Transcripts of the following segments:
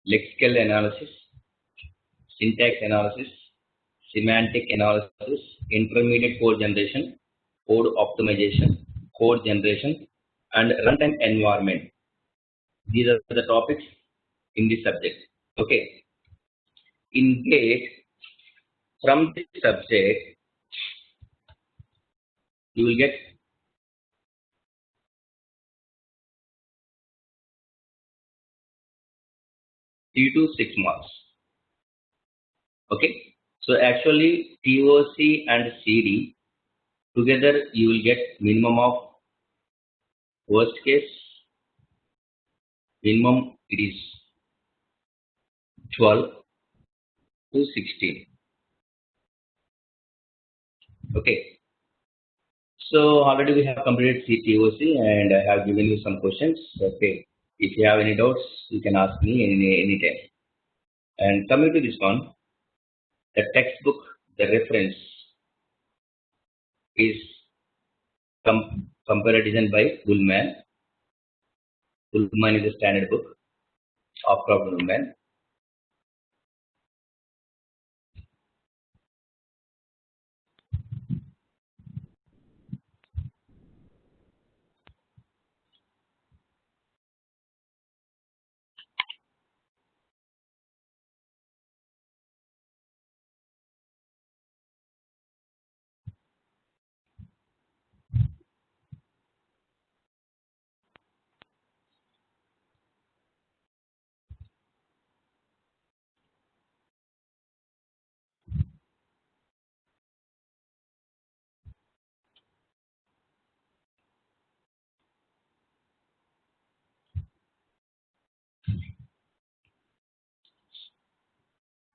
lexical analysis, syntax analysis, semantic analysis, intermediate code generation, code optimization, code generation, and runtime environment. These are the topics in this subject. Okay. In case from this subject, you will get 3 to 6 marks. Okay. So actually TOC and CD together you will get minimum of, worst case minimum it is 12 to 16. Okay. So already we have completed TOC and I have given you some questions. Okay. If you have any doubts, you can ask me any time. And coming to this one, the textbook, the reference is comparison by Bullman. Bullman is a standard book of Bullman.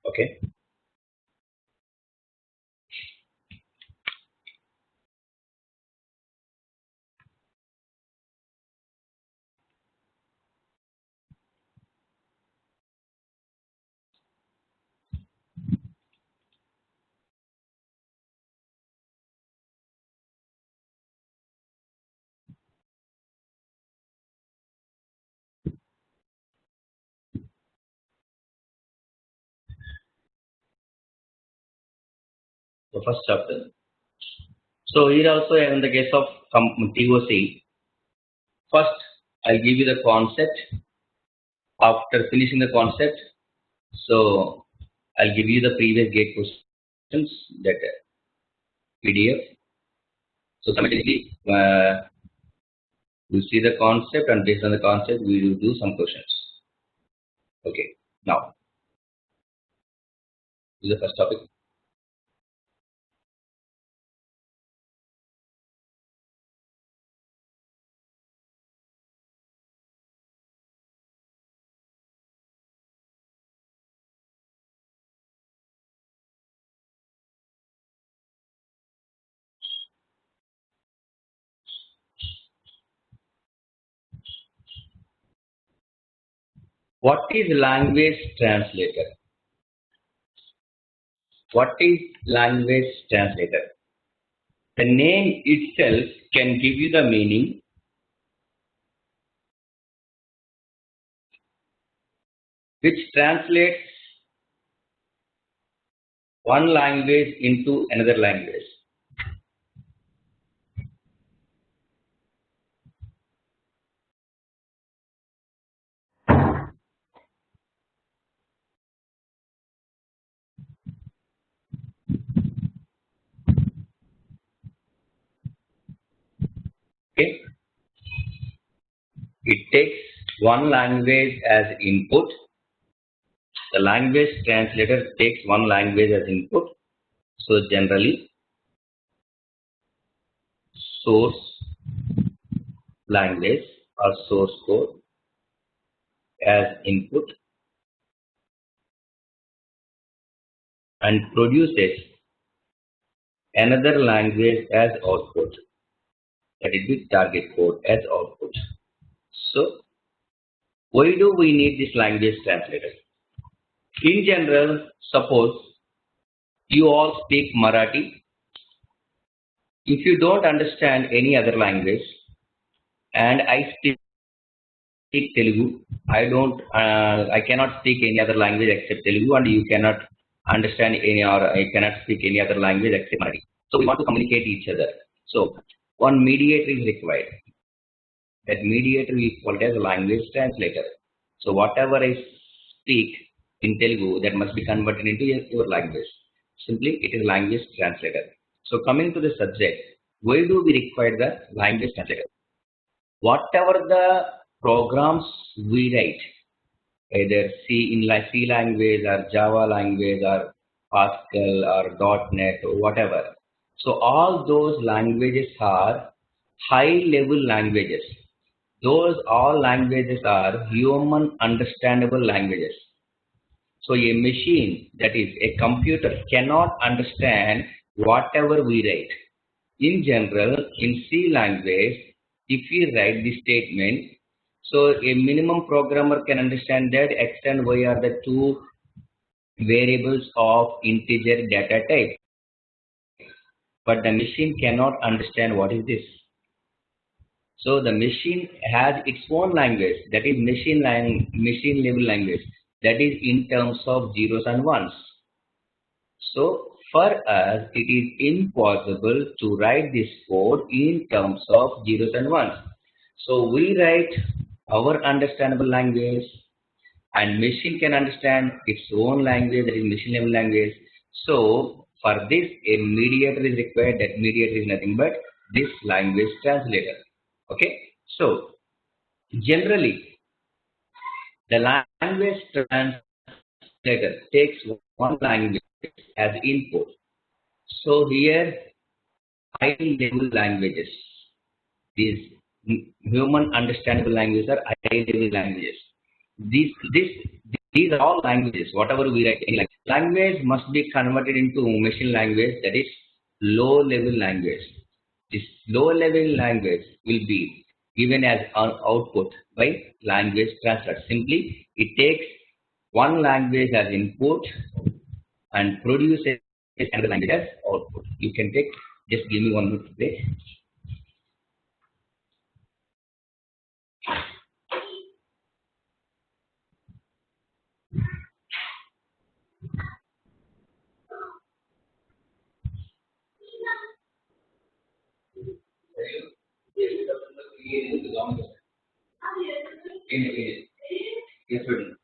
Okay. The first chapter. So here also in the case of TOC, first I'll give you the concept. After finishing the concept, so I'll give you the previous gate questions, that PDF. So simultaneously you see the concept, and based on the concept we will do some questions. Okay. Now this is the first topic. What is language translator? What is language translator? The name itself can give you the meaning. Which translates one language into another language. Okay. It takes one language as input. The language translator takes one language as input. So generally, source language or source code as input and produces another language as output. That is the target code as output. So why do we need this language translator? In general, suppose you all speak Marathi. If you don't understand any other language and I speak speak Telugu. I cannot speak any other language except Telugu, and you cannot understand any or I cannot speak any other language except Marathi. So we want to communicate each other. So one mediator is required. That mediator is called as a language translator. So whatever I speak in Telugu, that must be converted into your language. Simply, it is language translator. So coming to the subject, why do we require the language translator? Whatever the programs we write, either C language or Java language or Pascal or .NET or whatever. So all those languages are high level languages. Those all languages are human understandable languages. So a machine, that is a computer, cannot understand whatever we write. In general, in C language, if we write this statement, so a minimum programmer can understand that x and y are the two variables of integer data type. But the machine cannot understand what is this. So the machine has its own language, that is machine level language, that is in terms of zeros and ones. So for us, it is impossible to write this code in terms of zeros and ones. So we write our understandable language, and machine can understand its own language, that is machine level language. So for this, a mediator is required. That mediator is nothing but this language translator. Okay. So generally, the language translator takes one language as input. So here, high level languages, these human understandable languages are high level languages. These are all languages. Whatever we write, any language must be converted into machine language, that is low level language. This low level language will be given as an output by language translator. Simply, it takes one language as input and produces another language as output. You can take, just give me 1 minute, please. Yes, sir.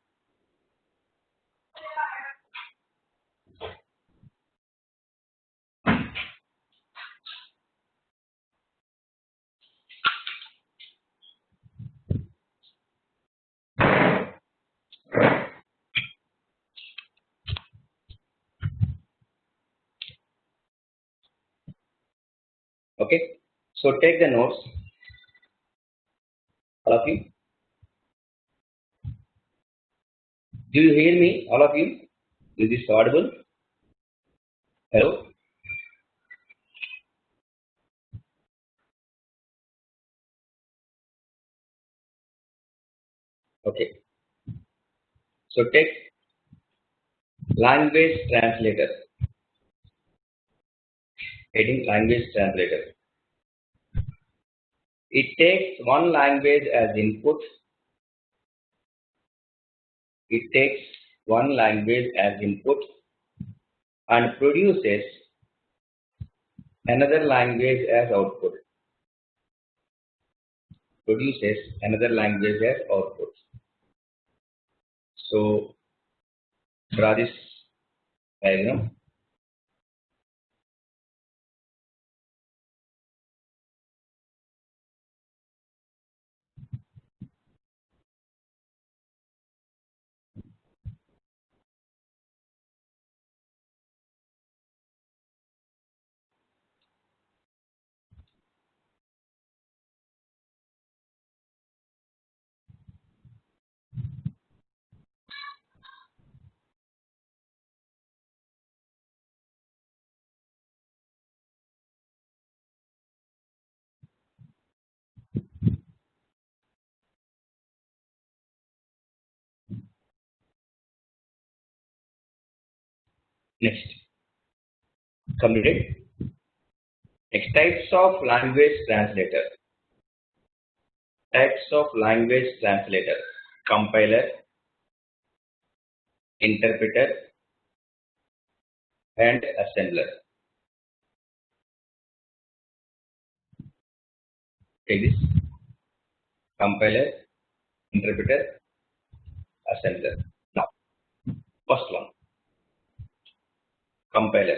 Okay. So take the notes, all of you. Do you hear me, all of you? Is this audible? Hello? Okay. So take language translator. Heading language translator. It takes one language as input. It takes one language as input and produces another language as output. Produces another language as output. So draw this diagram. Next. Completed. Next, types of language translator. Types of language translator: compiler, interpreter, and assembler. Take this: compiler, interpreter, assembler. Now, first one, compiler.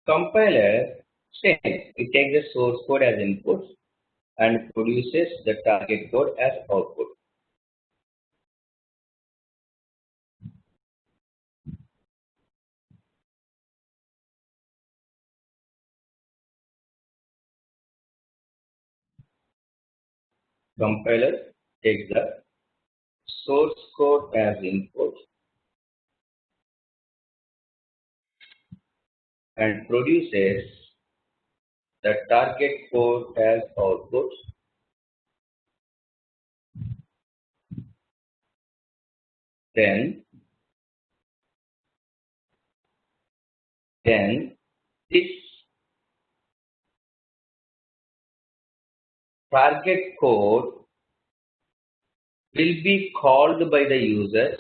Compiler, same. It takes the source code as input and produces the target code as output. Compiler takes the source code as input and produces the target code as output. Then this target code will be called by the user.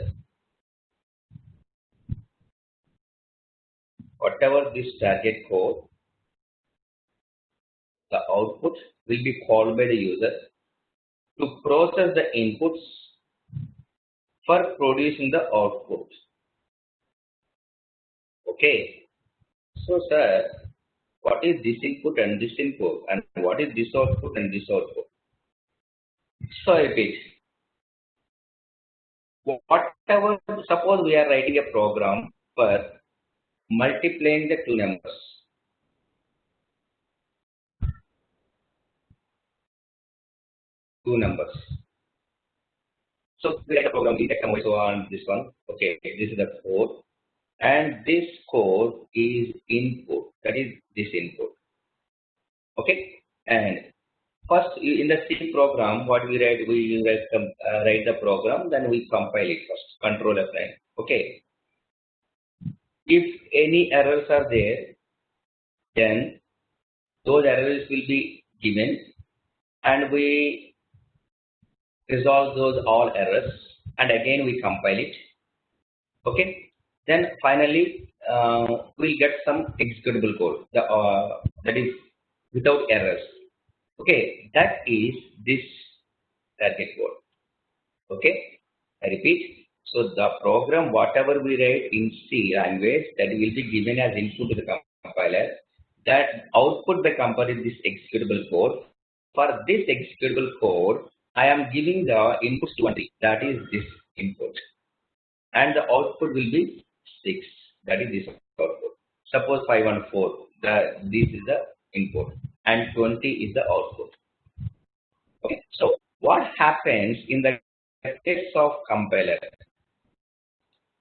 Whatever this target code, the output will be called by the user to process the inputs for producing the output. Okay. So, sir, what is this input and this input, and what is this output and this output? So, I repeat. Whatever, suppose we are writing a program for multiplying the two numbers. So we write a program, we take so on this one. Okay, this is the code, and this code is input. That is this input. Okay, and first in the C program, what we write, write the program, then we compile it first. Control F9. Okay. If any errors are there, then those errors will be given, and we resolve those all errors, and again we compile it. Okay. Then finally we'll get some executable code. That is without errors. Okay, that is this target code. Okay, I repeat. So the program, whatever we write in C language, that will be given as input to the compiler. That output by compiler is this executable code. For this executable code, I am giving the inputs to 1, that is this input, and the output will be 6, that is this output. Suppose 514, this is the input, and 20 is the output. Okay, so what happens in the case of compiler?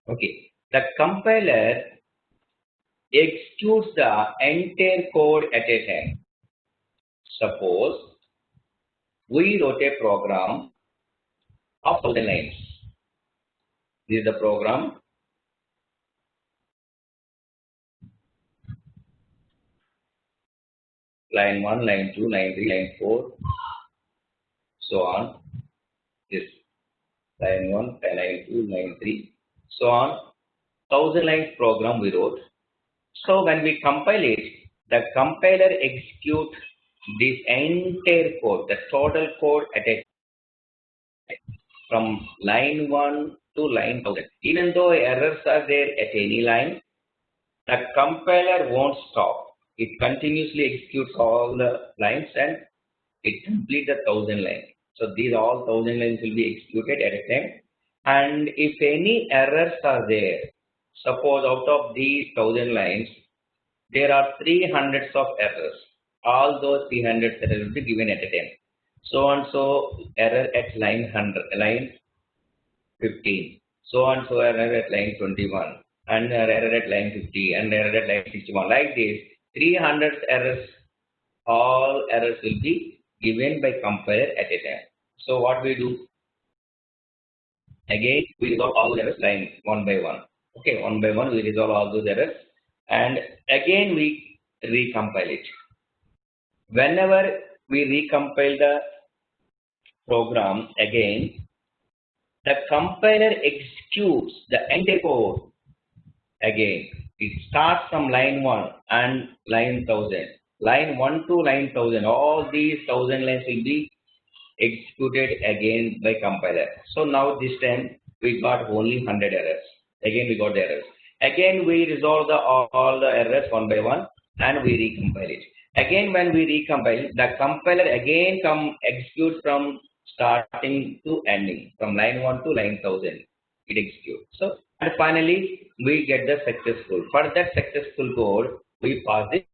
Okay, the compiler executes the entire code at a time. Suppose we wrote a program of 1000 lines. This is the program. Line 1, line 2, line 3, line 4, so on. This line 1, line 2, line 3, so on. 1000 lines program we wrote. So when we compile it, the compiler executes this entire code, the total code at a time, from line 1 to line 1000. Even though errors are there at any line, the compiler won't stop. It continuously executes all the lines and it completes the 1000 lines. So these all 1000 lines will be executed at a time. And if any errors are there, suppose out of these 1000 lines, there are 300 of errors. All those 300 errors will be given at a time. So and so error at line 100, line 15. So and so error at line 21, and error at line 50, and error at line 61. Like this, 300 errors, all errors will be given by compiler at a time. So what we do? Again, we resolve all errors line one by one. Okay, one by one we resolve all those errors and again we recompile it. Whenever we recompile the program again, the compiler executes the entire code again. It starts from line 1 and line 1000. Line 1 to line 1000. All these 1000 lines will be executed again by compiler. So now this time we got only 100 errors. Again we got the errors. Again we resolve all the errors one by one and we recompile it. Again when we recompile, the compiler again executes from starting to ending, from line 1 to line 1000. It executes. So and finally we get the successful. For that successful code, we pass the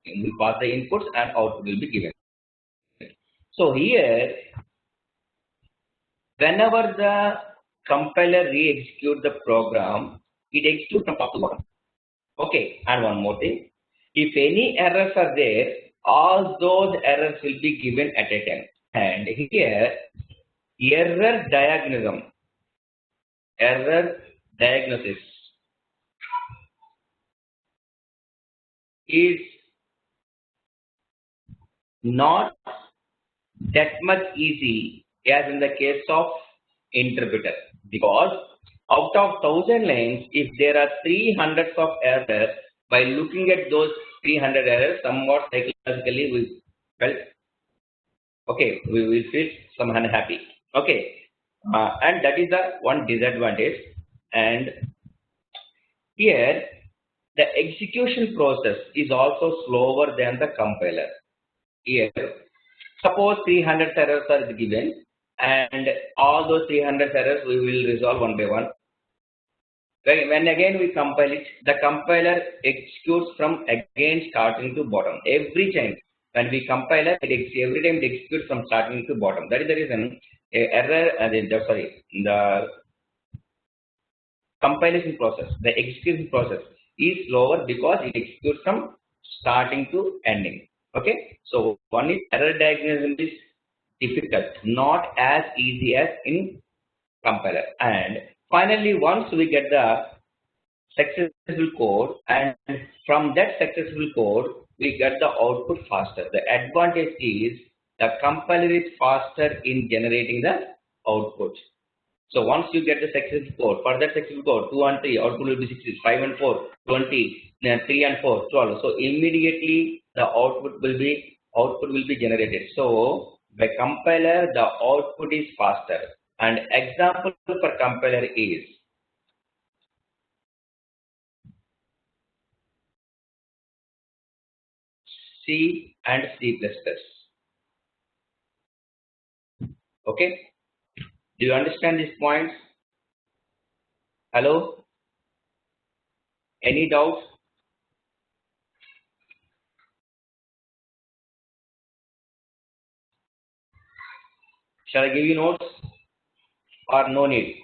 inputs and output will be given. So here, whenever the compiler re-execute the program, it executes from top to bottom. Okay, and one more thing. If any errors are there, all those errors will be given at a time. And here, error diagnosis is not that much easy as in the case of interpreter, because out of 1000 lines, if there are 300 of errors, by looking at those 300 errors, somewhat psychologically we felt okay, we will feel some unhappy. Okay, and that is the one disadvantage. And here, the execution process is also slower than the compiler. Here, suppose 300 errors are given, and all those 300 errors we will resolve one by one. When again we compile it, the compiler executes from again starting to bottom. Every time when we compile it, every time it executes from starting to bottom. That is the reason the compilation process, the execution process is slower because it executes from starting to ending. Okay, so one is error diagnosis is difficult, not as easy as in compiler. And finally, once we get the successful code, and from that successful code, we get the output faster. The advantage is the compiler is faster in generating the output. So once you get the successful code, for that successful code, 2 and 3, output will be 60, 5 and 4, 20, 3 and 4, 12. So immediately the output will be generated. So by compiler, the output is faster. And example for compiler is C and C++. Okay? Do you understand these points? Hello? Any doubts? Shall I give you notes or no need?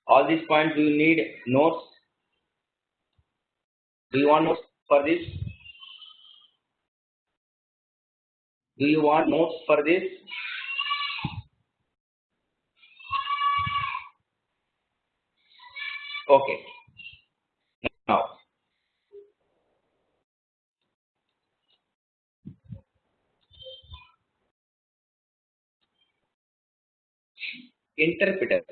All these points, do you need notes? Do you want notes for this? Do you want notes for this? Okay. Now, interpreter.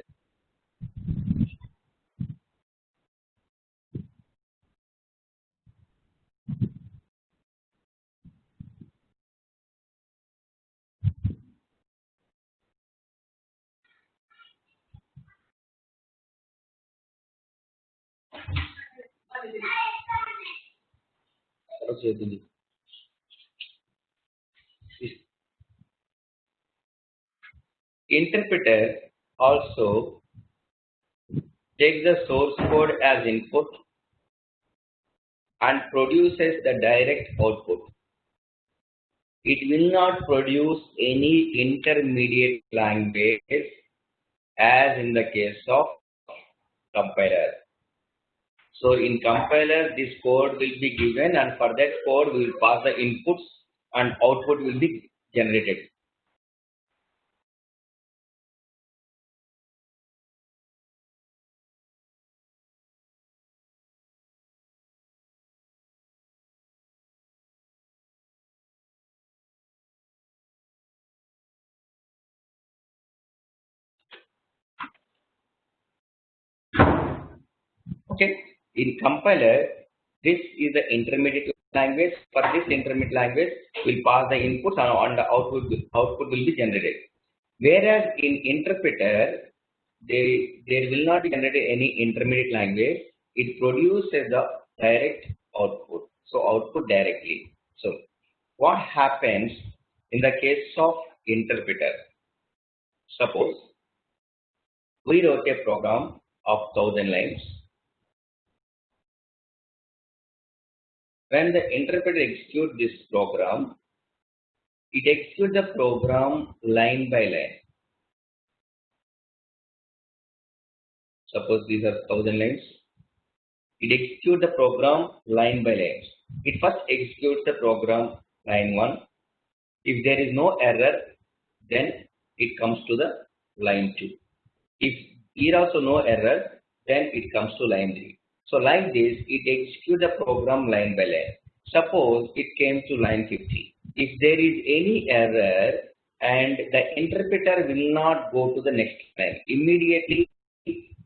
Interpreter also takes the source code as input and produces the direct output. It will not produce any intermediate language as in the case of compiler. So in compiler, this code will be given, and for that code we will pass the inputs and output will be generated. Okay, in compiler, this is the intermediate language. For this intermediate language, we'll pass the inputs and the output will be generated. Whereas in interpreter, there will not be generated any intermediate language. It produces the direct output. So output directly. So what happens in the case of interpreter? Suppose we wrote a program of 1000 lines. When the interpreter executes this program, it executes the program line by line. Suppose these are 1000 lines. It executes the program line by line. It first executes the program line 1. If there is no error, then it comes to the line 2. If here also no error, then it comes to line 3. So like this, it executes the program line by line. Suppose it came to line 50. If there is any error and the interpreter will not go to the next line, immediately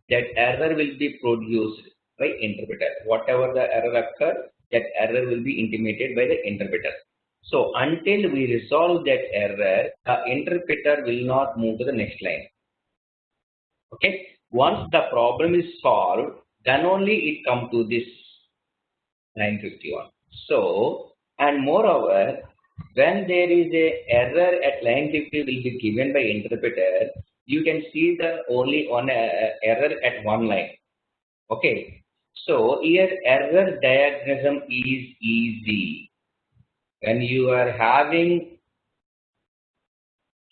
that error will be produced by interpreter. Whatever the error occurs, that error will be intimated by the interpreter. So until we resolve that error, the interpreter will not move to the next line. Okay. Once the problem is solved, then only it come to this line 51. So, and moreover, when there is a error at line 50 will be given by interpreter, you can see the only one error at one line. Okay. So here error diagnosm is easy. When you are having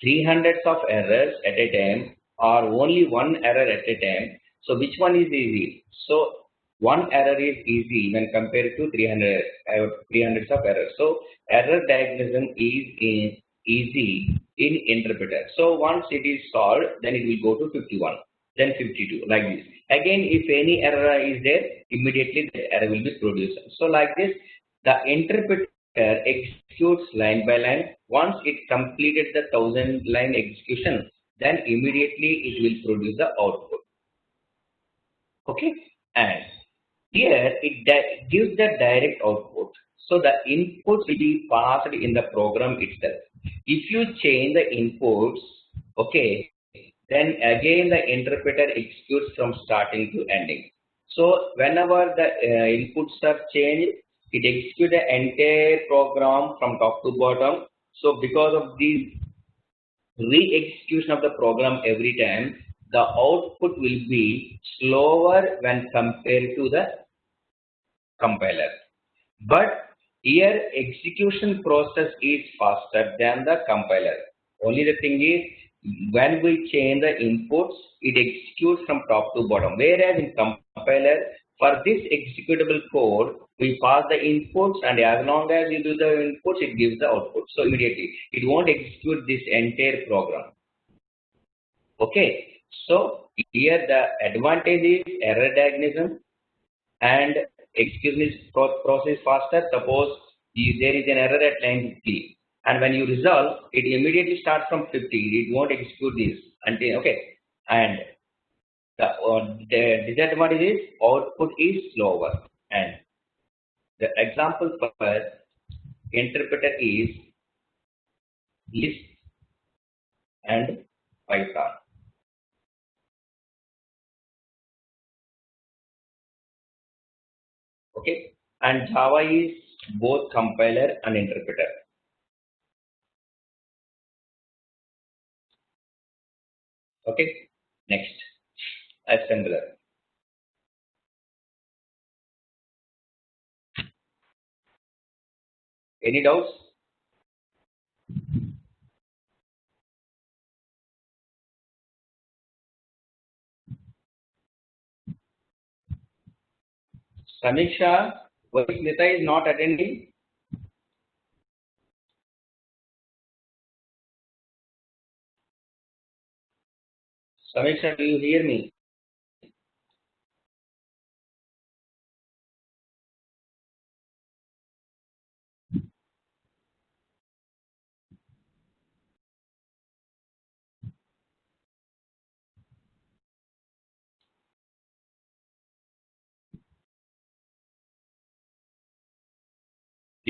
300 of errors at a time or only one error at a time, so which one is easy? So one error is easy when compared to 300 of errors. So error diagnosm is easy in interpreter. So once it is solved, then it will go to 51, then 52, like this. Again, if any error is there, immediately the error will be produced. So like this, the interpreter executes line by line. Once it completed the 1000 line execution, then immediately it will produce the output. Okay, and here it gives the direct output. So the inputs will be passed in the program itself. If you change the inputs, okay, then again the interpreter executes from starting to ending. So whenever the inputs are changed, it executes the entire program from top to bottom. So because of this re-execution of the program every time, the output will be slower when compared to the compiler. But here execution process is faster than the compiler. Only the thing is, when we change the inputs, it executes from top to bottom. Whereas in compiler, for this executable code, we pass the inputs, and as long as you do the inputs, it gives the output. So immediately, it won't execute this entire program. Okay. So here the advantage is error diagnosm and execution process faster. Suppose there is an error at line 50, and when you resolve, it immediately starts from 50. It won't execute this until okay. And the disadvantage is output is slower. And the example for interpreter is Lisp and Python. Okay, and Java is both compiler and interpreter. Okay, next assembler. Any doubts? Samiksha, why Smita is not attending? Samiksha, do you hear me?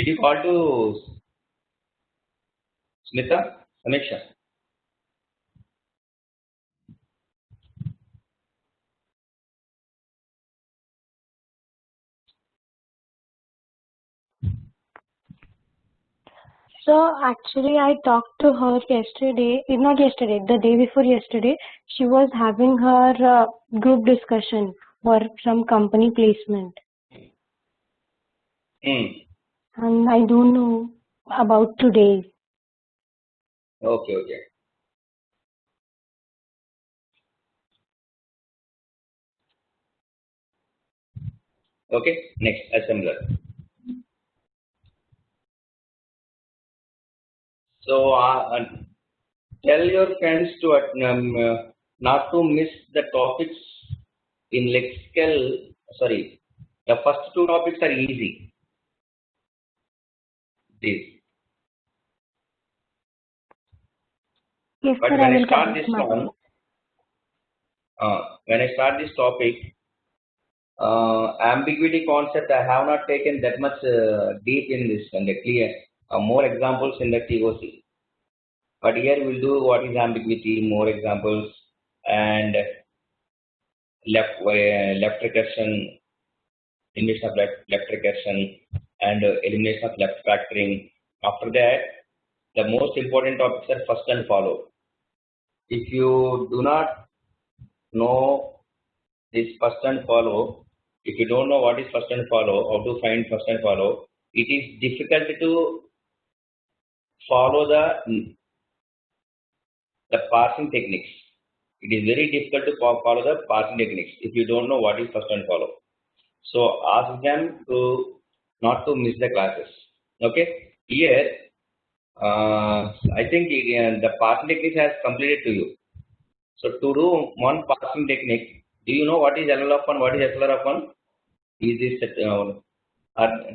Did you call to Smita? Samiksha? So actually I talked to her yesterday, not yesterday, the day before yesterday. She was having her group discussion for some company placement. And I don't know about today. Okay. Okay, next, assembler. So tell your friends to not to miss the topics in lexical. Sorry, the first two topics are easy. These. Yes, But sir, when I I will start complete this my one, when I start this topic, ambiguity concept, I have not taken that much deep in this and clear more examples in the TOC. But here we'll do what is ambiguity, more examples, and left recursion, elimination of left recursion, and elimination of left factoring. After that, the most important topics are first and follow. If you do not know this first and follow, if you don't know what is first and follow, how to find first and follow, it is difficult to follow the parsing techniques. It is very difficult to follow the parsing techniques if you don't know what is first and follow. So ask them to not to miss the classes. Okay. Here, I think the parsing technique has completed to you. So to do one parsing technique, do you know what is LL1? What is SLR1? Is this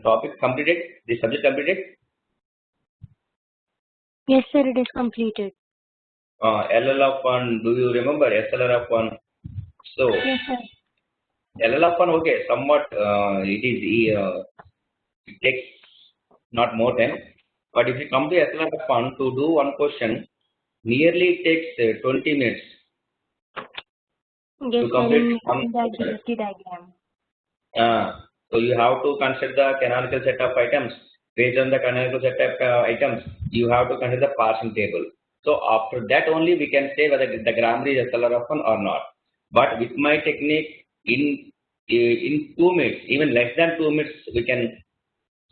topic completed? The subject completed? Yes, sir, it is completed. LL1, do you remember SLR1? So, yes, sir. LL1, okay, somewhat it takes not more time. But if you come to SLR1 to do one question, nearly it takes 20 minutes Yes, to sir, complete one in the question. DST diagram. So you have to consider the canonical set of items. Based on the canonical set of items, you have to consider the parsing table. So after that only we can say whether the grammar is SLR1 or not. But with my technique, in 2 minutes, even less than 2 minutes, we can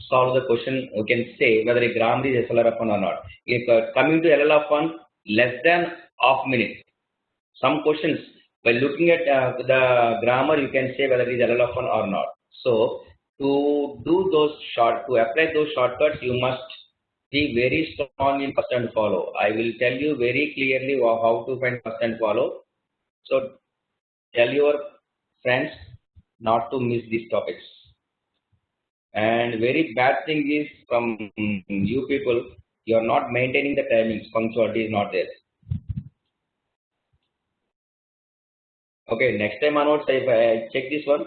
solve the question. We can say whether a grammar is SLR1 or not. If coming to LL1, less than half minute. Some questions, by looking at the grammar, you can say whether it is LL1 or not. So to do to apply those shortcuts, you must be very strong in first and follow. I will tell you very clearly how to find first and follow. So tell your friends not to miss these topics. And very bad thing is from you people, you are not maintaining the timings. Punctuality is not there. Okay, next time onwards, if I check this one,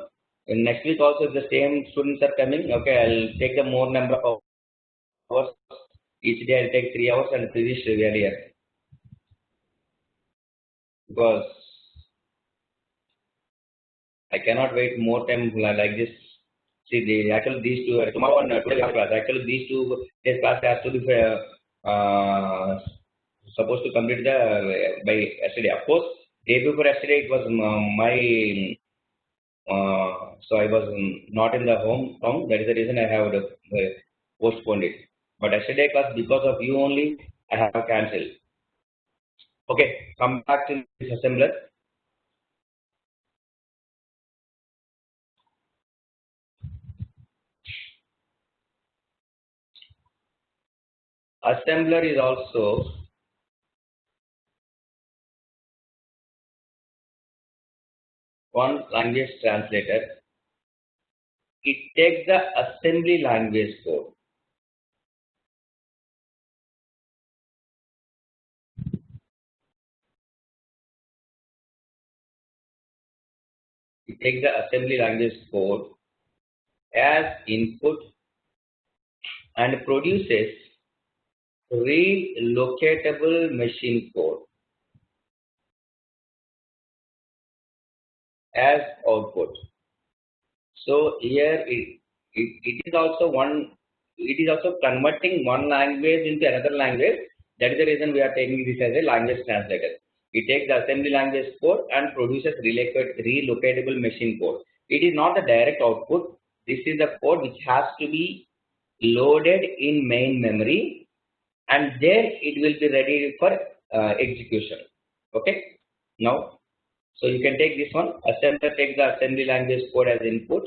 in next week also if the same students are coming, okay, I'll take the more number of hours. Each day I'll take 3 hours and finish earlier. Because I cannot wait more time like this. See, actually these two, tomorrow and today class, actually these 2 days class has to be supposed to complete by yesterday. Of course, day before yesterday it was my so I was not in the home town. That is the reason I have postponed it. But yesterday class, because of you only, I have cancelled. Okay, come back to this assembler. Assembler is also one language translator. It takes the assembly language code. It takes the assembly language code as input and produces relocatable machine code as output. So here it is also converting one language into another language. That is the reason we are taking this as a language translator. It takes the assembly language code and produces relocatable machine code. It is not the direct output. This is the code which has to be loaded in main memory, and there it will be ready for execution. Okay. Now, so you can take this one. Assembler takes the assembly language code as input.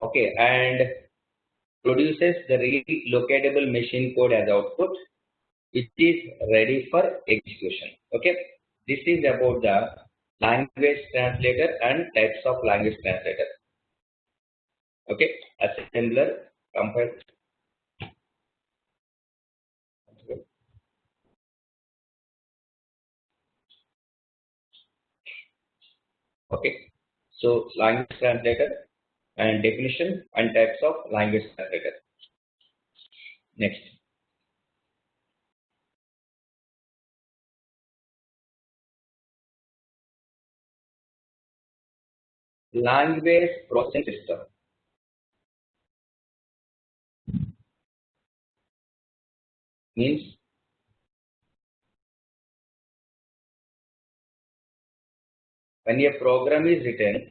Okay, and produces the relocatable machine code as output, which is ready for execution. Okay, this is about the language translator and types of language translator. Okay, assembler, compile. Okay, so language translator and definition and types of language translator. Next, language processing system means when a program is written,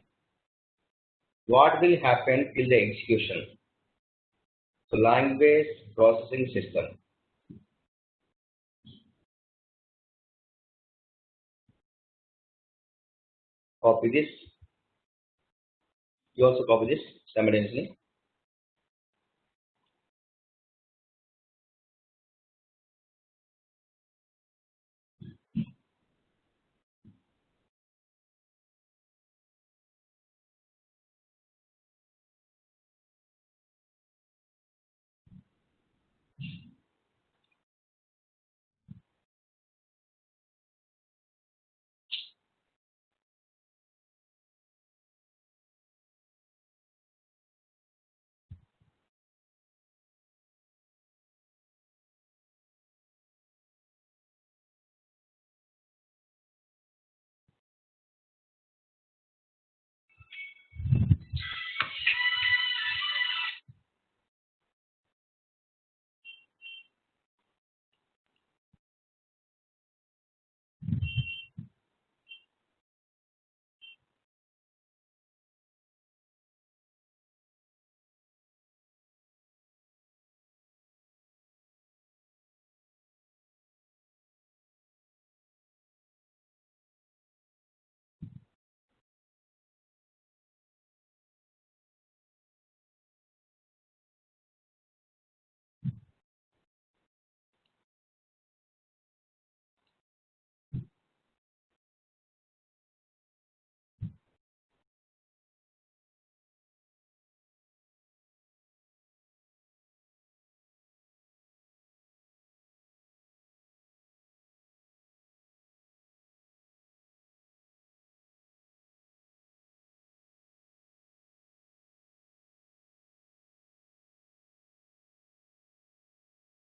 what will happen till the execution? So language processing system. Copy this. You also copy this simultaneously.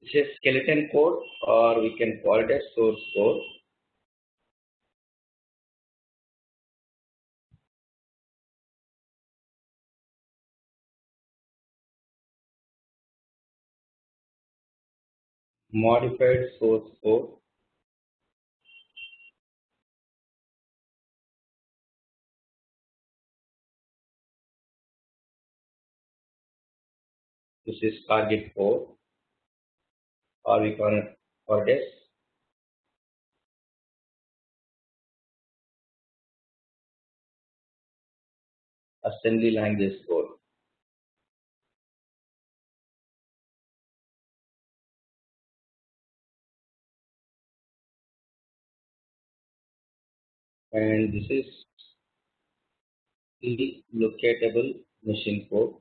This is skeleton code, or we can call it as source code. Modified source code. This is target code, or we can call it as assembly language code. And this is relocatable machine code.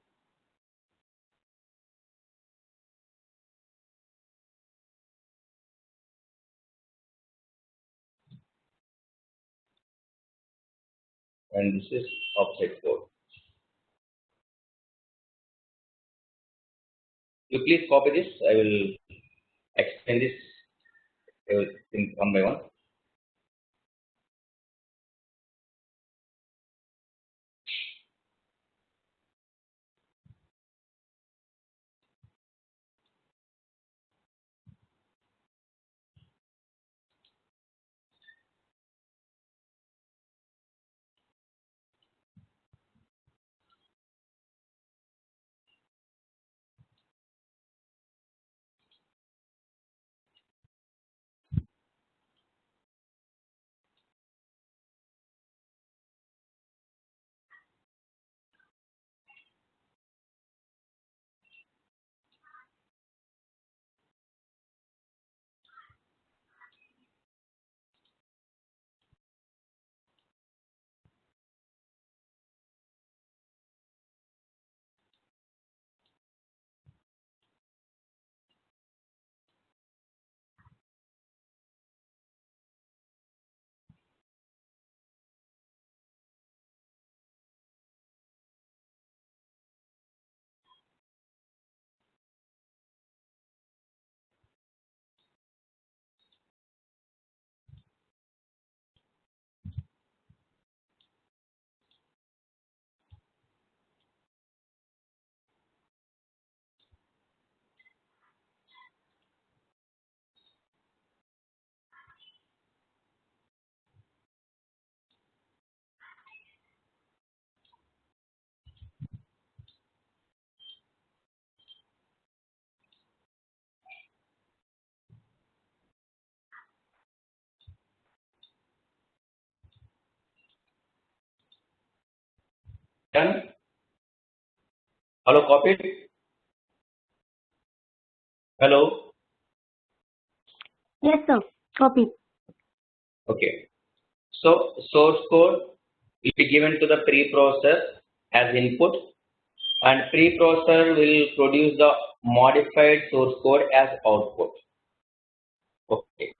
And this is offset code. You please copy this. I will explain this everything one by one. Done? Hello, copied? Hello? Yes, sir. Copy. Okay. So source code will be given to the preprocessor as input, and preprocessor will produce the modified source code as output. Okay.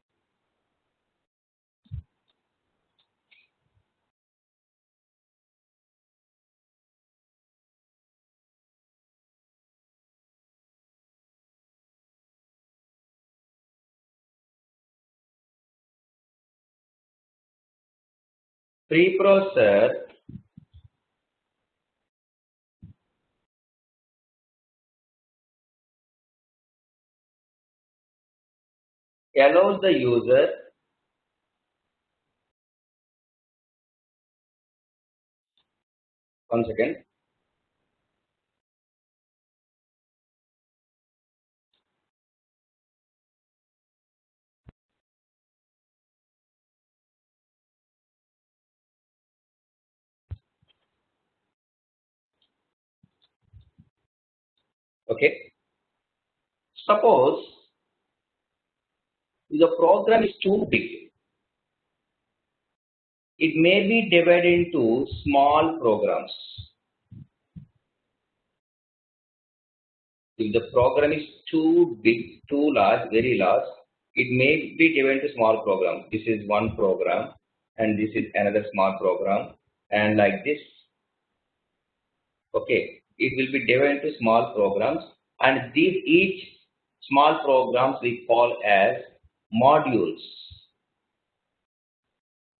Preprocessor allows the user one second. Okay. Suppose the program is too big. It may be divided into small programs. If the program is too big, too large, very large, it may be divided into small program. This is one program, and this is another small program, and like this. Okay, it will be divided into small programs, and these each small programs we call as modules.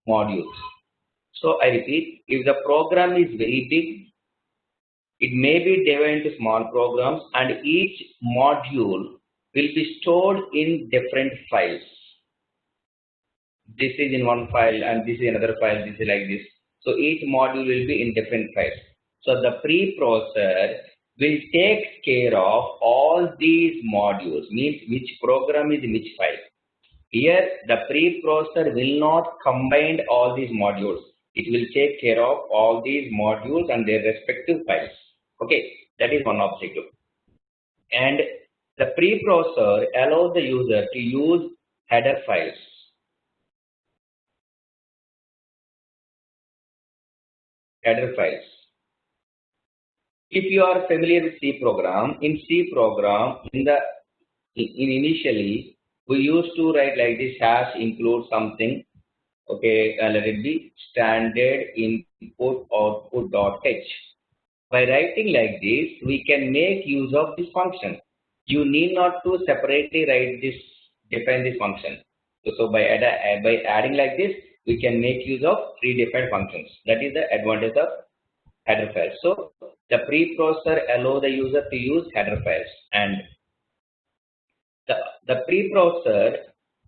Modules. So I repeat, if the program is very big, it may be divided into small programs, and each module will be stored in different files. This is in one file, and this is another file. This is like this. So each module will be in different files. So the preprocessor will take care of all these modules, means which program is in which file. Here, the preprocessor will not combine all these modules. It will take care of all these modules and their respective files. Okay, that is one objective. And the preprocessor allows the user to use header files. Header files. If you are familiar with C program, in C program, initially we used to write like this: hash include something. Okay, let it be standard input output dot h. By writing like this, we can make use of this function. you need not to separately write this, define this function. So by adding like this, we can make use of predefined functions. That is the advantage of header files. So the preprocessor allows the user to use header files, and the preprocessor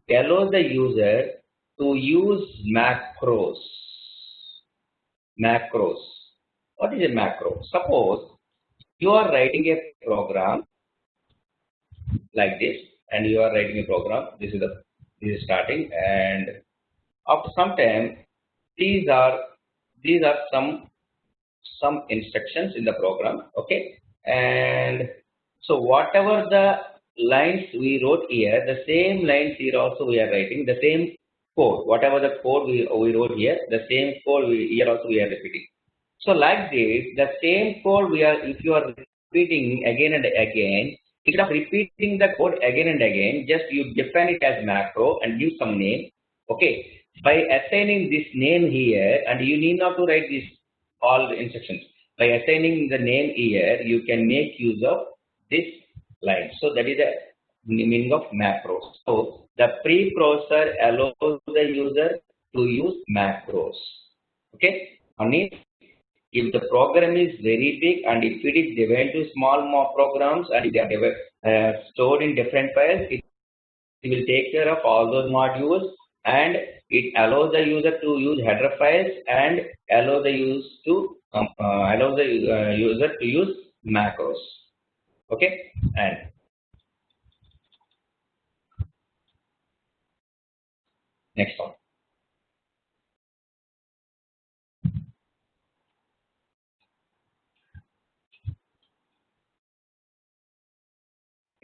allows the user to use macros. Macros. What is a macro? Suppose you are writing a program like this, and you are writing a program. This is starting, and after some time, these are some instructions in the program. Okay, and so whatever the lines we wrote here, the same lines here also we are writing the same code. Whatever the code we wrote here, the same code here also we are repeating. So like this, the same code if you are repeating again and again, instead of repeating the code again and again, just you define it as macro and give some name. Okay, by assigning this name here, and you need not to write this all the instructions. By assigning the name here, you can make use of this line. So that is the meaning of macros. So the preprocessor allows the user to use macros. Okay, only if the program is very big and if it is divided into small programs and they are stored in different files, it will take care of all those modules, and it allows the user to use header files and allows the user to use macros. Okay, and next one.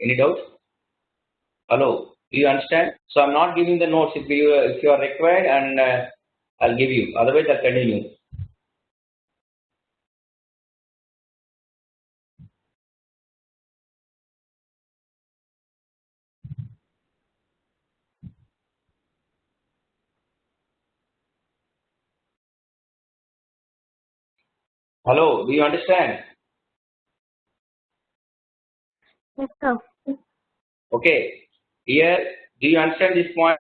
Any doubt? Hello, do you understand? So I'm not giving the notes if you are required, and I'll give you. Otherwise, I'll continue. Hello, do you understand? Yes, sir. Okay. Here, do you understand this point?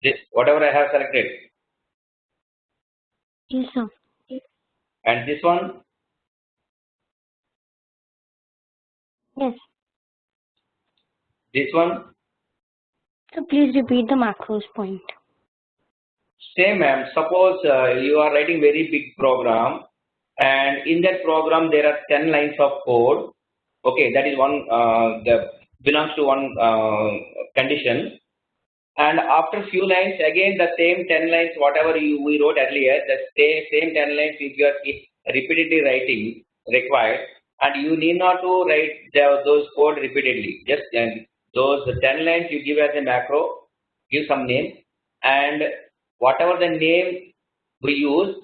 This whatever I have selected, Yes, sir. and this one, Yes. this one. So please repeat the macros point. Same, ma'am. Suppose you are writing very big program, and in that program there are 10 lines of code. Okay, that is one the belongs to one condition. And after few lines, again the same 10 lines, whatever we wrote earlier, the same 10 lines if you are repeatedly writing required, and you need not to write those code repeatedly. Just those 10 lines you give as a macro, give some name, and whatever the name we use,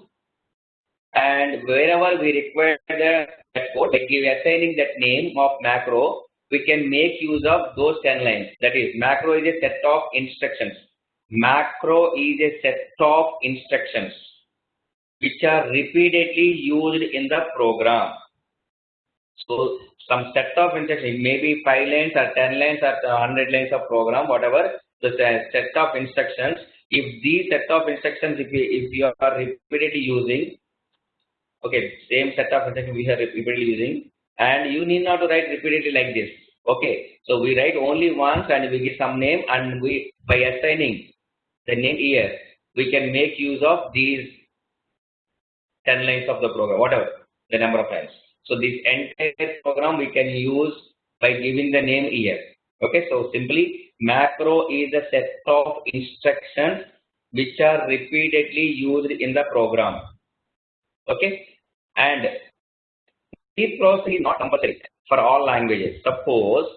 and wherever we require that code, like assigning that name of macro, we can make use of those 10 lines. That is, macro is a set of instructions. Macro is a set of instructions which are repeatedly used in the program. So some set of instructions, maybe 5 lines or 10 lines or 100 lines of program, whatever the set of instructions. If these set of instructions, if you are repeatedly using, okay, same set of instructions we are repeatedly using, and you need not to write repeatedly like this. Okay, so we write only once and we give some name, and we by assigning the name here, we can make use of these 10 lines of the program, whatever the number of lines. So this entire program we can use by giving the name here. Okay, so simply macro is a set of instructions which are repeatedly used in the program. Okay, and this process is not compulsory for all languages. Suppose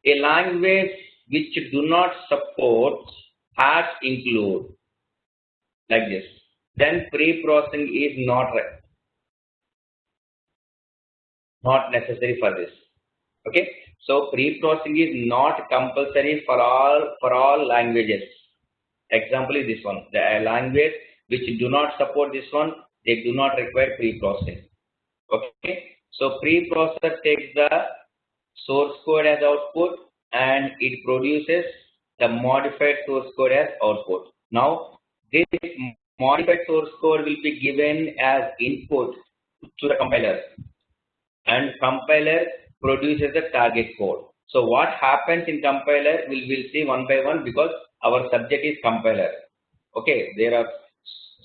a language which do not support hash include like this, then pre-processing is not necessary for this. Okay, so pre-processing is not compulsory for all languages. Example is this one. The language which do not support this one, they do not require pre-processing. Okay, So preprocessor takes the source code as output and it produces the modified source code as output. Now this modified source code will be given as input to the compiler, and compiler produces the target code. So what happens in compiler we will see one by one, because our subject is compiler. Okay, there are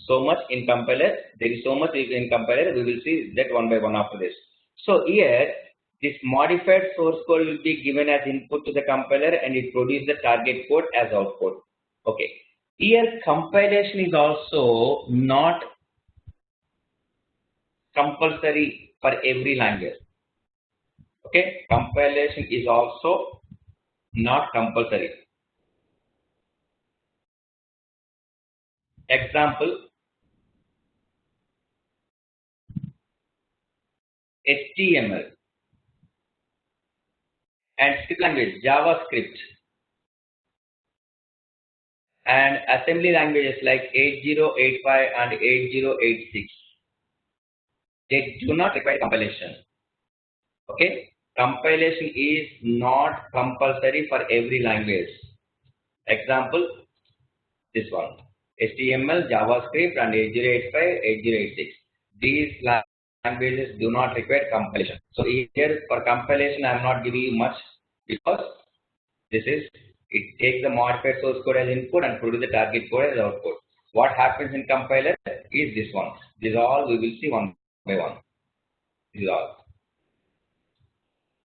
so much in compiler, there is so much in compiler, we will see that one by one after this. So here this modified source code will be given as input to the compiler and it produces the target code as output. Okay, here compilation is also not compulsory for every language. Okay, compilation is also not compulsory. Example, HTML and script language, JavaScript, and assembly languages like 8085 and 8086, they do not require compilation. Okay, compilation is not compulsory for every language. Example, this one, HTML, JavaScript, and 8085, 8086. These languages do not require compilation. So here for compilation, I am not giving you much, because this is, it takes the modified source code as input and produce the target code as output. What happens in compiler is this one. This all we will see one by one. This is all.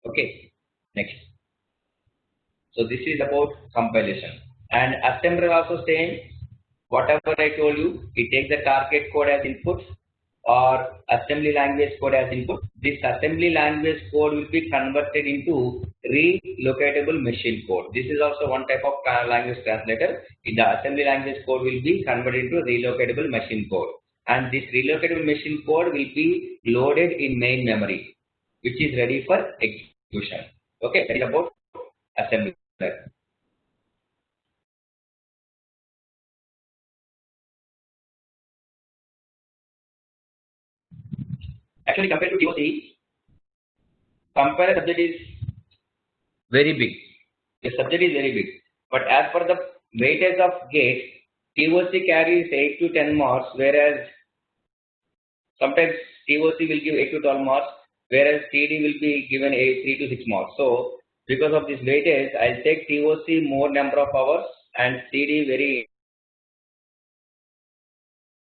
Okay, next. So this is about compilation. And assembler also same. Whatever I told you, it takes the target code as input or assembly language code as input. This assembly language code will be converted into relocatable machine code. This is also one type of language translator. The assembly language code will be converted into relocatable machine code. And this relocatable machine code will be loaded in main memory, which is ready for execution. Okay, that is about assembler. Actually, compared to TOC, compiler subject is very big. The subject is very big. But as per the weightage of gate, TOC carries 8 to 10 marks, whereas sometimes TOC will give 8 to 12 marks, whereas TD will be given 3 to 6 marks. So because of this weightage, I'll take TOC more number of hours and CD very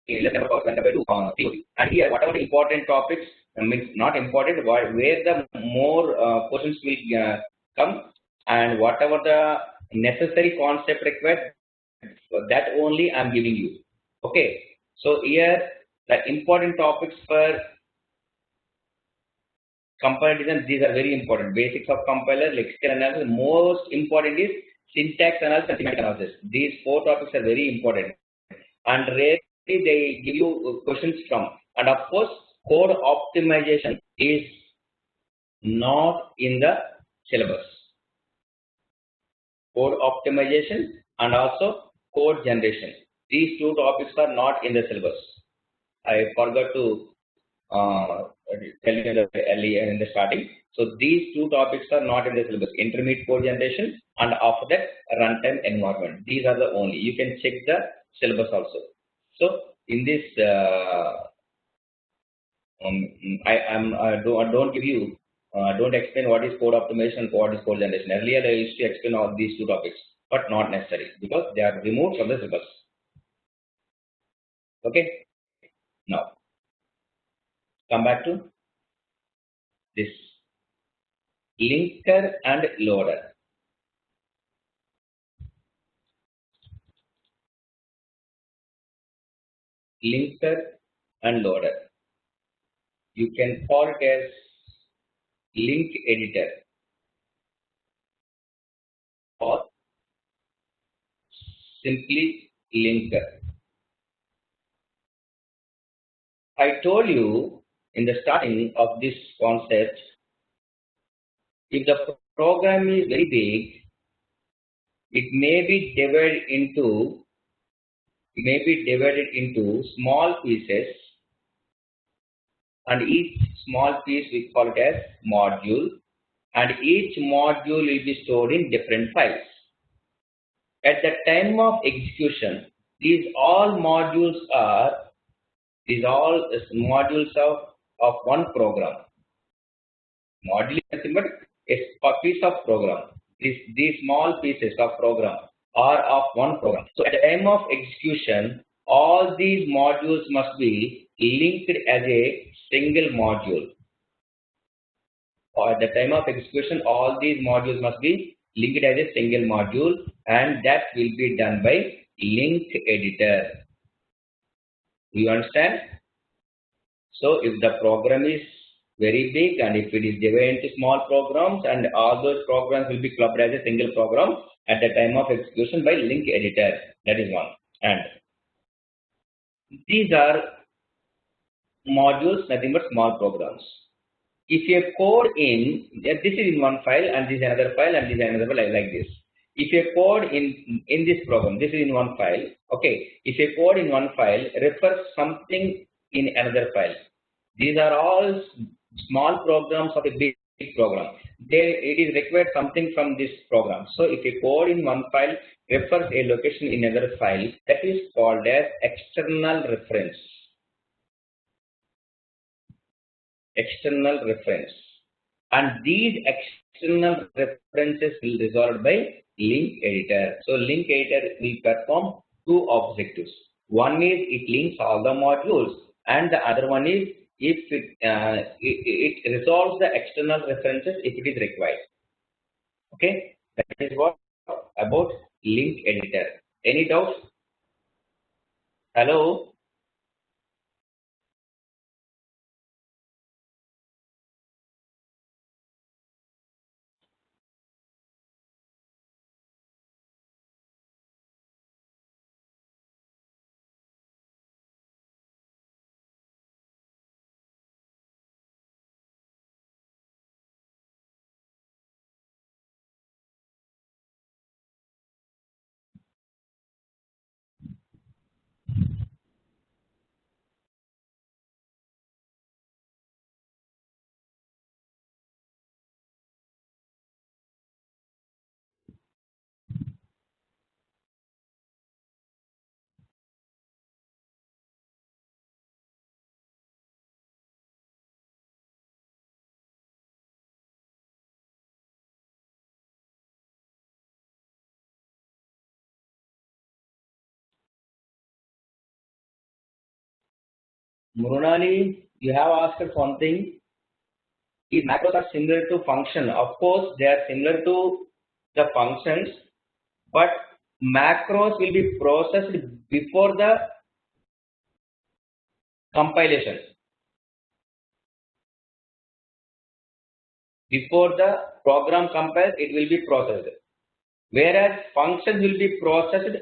less number of hours compared to TOC. And here, whatever important topics, means not important, where the more questions will come, and whatever the necessary concept required, that only I am giving you. Okay, so here the important topics for compiler design, these are very important. Basics of compiler, lexical analysis. Most important is syntax analysis and semantic analysis. These 4 topics are very important, and rarely they give you questions from. And of course, code optimization is not in the syllabus. Code optimization and also code generation. These 2 topics are not in the syllabus. I forgot to tell you earlier in the starting. So these 2 topics are not in the syllabus. Intermediate code generation and after that runtime environment. These are the only. You can check the syllabus also. So in this, I don't give you. Don't explain what is code optimization and what is code generation. Earlier I used to explain all these 2 topics, but not necessary because they are removed from the syllabus. Okay. Now come back to this linker and loader. Linker and loader. You can call it as link editor or simply linker. I told you in the starting of this concept, if the program is very big, it may be divided into small pieces and each small piece we call it as module, and each module will be stored in different files. At the time of execution, these all modules of one program. Module is nothing but a piece of program. These small pieces of program are of one program. So at the time of execution, all these modules must be linked as a single module. Or at the time of execution, all these modules must be linked as a single module, and that will be done by link editor. Do you understand? So if the program is very big and if it is divided into small programs, and all those programs will be clubbed as a single program at the time of execution by link editor. That is one. And these are modules, nothing but small programs. If you code in, this is in one file and this is another file and this is another file like this. If you code in this program, this is in one file. Okay. If you code in one file, refers something in another file. These are all small programs of a big program. It is required something from this program. So if you code in one file, refers a location in another file, that is called as external reference. External reference. And these external references will be resolved by link editor. So link editor will perform two objectives. One is it links all the modules, and the other one is if it resolves the external references if it is required. Okay, that is what about link editor. Any doubts? Hello? Murunali, you have asked something. If macros are similar to function, of course they are similar to the functions, but macros will be processed before the compilation. Before the program compiles, it will be processed. Whereas functions will be processed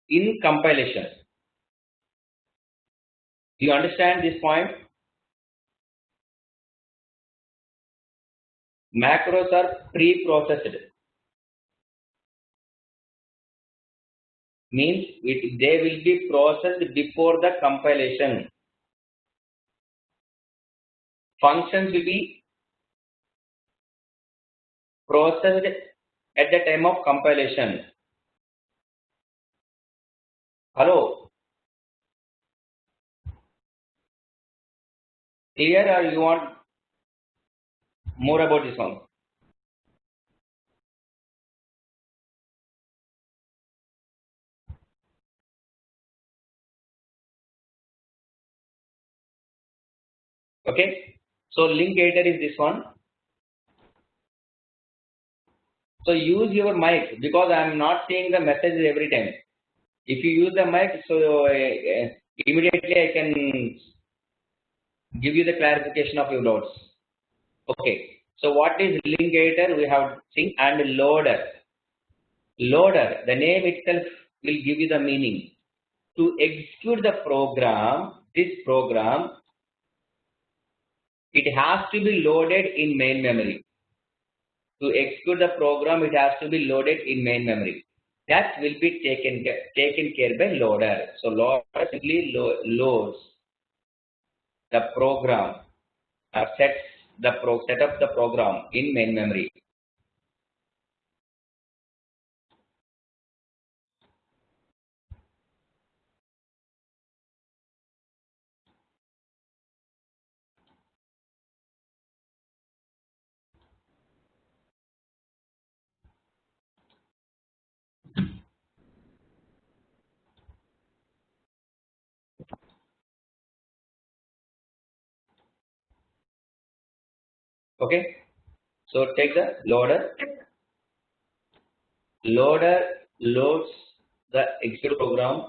in compilation. Do you understand this point? Macros are pre-processed. Means they will be processed before the compilation. Functions will be processed at the time of compilation. Hello? Clear, or you want more about this one? Okay. So link editor is this one. So use your mic, because I am not seeing the messages every time. If you use the mic, so immediately I can give you the clarification of your doubts. Okay. So what is link editor? We have seen, and loader. Loader, the name itself will give you the meaning. To execute the program, this program, it has to be loaded in main memory. To execute the program, it has to be loaded in main memory. that will be taken care by loader. So loader simply loads the program or set up the program in main memory. Okay. So take the loader. Loader loads the execute program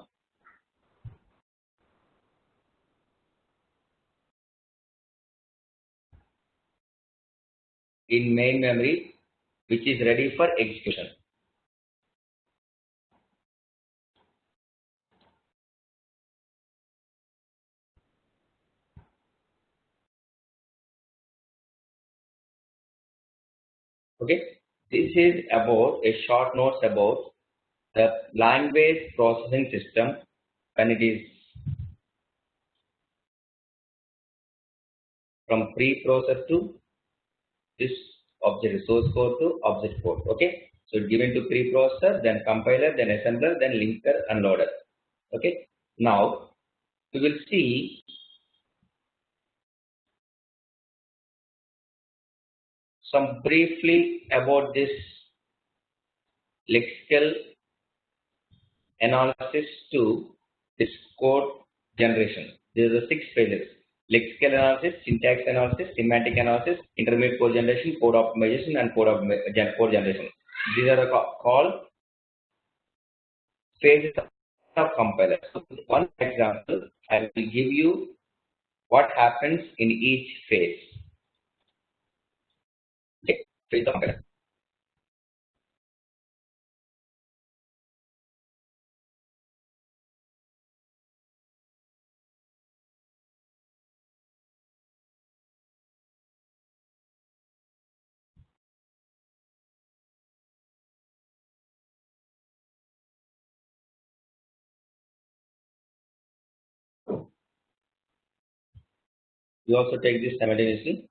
in main memory, which is ready for execution. Okay. This is about a short notes about the language processing system when it is from pre-process to this object source code to object code. Okay. So given to pre-processor, then compiler, then assembler, then linker and loader. Okay. Now we will see some briefly about this lexical analysis to this code generation. There are 6 phases: lexical analysis, syntax analysis, semantic analysis, intermediate code generation, code optimization, and code generation. These are called phases of compiler. So one example, I will give you what happens in each phase. Okay, phase of compiler. You also take this simultaneously.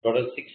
Total 6.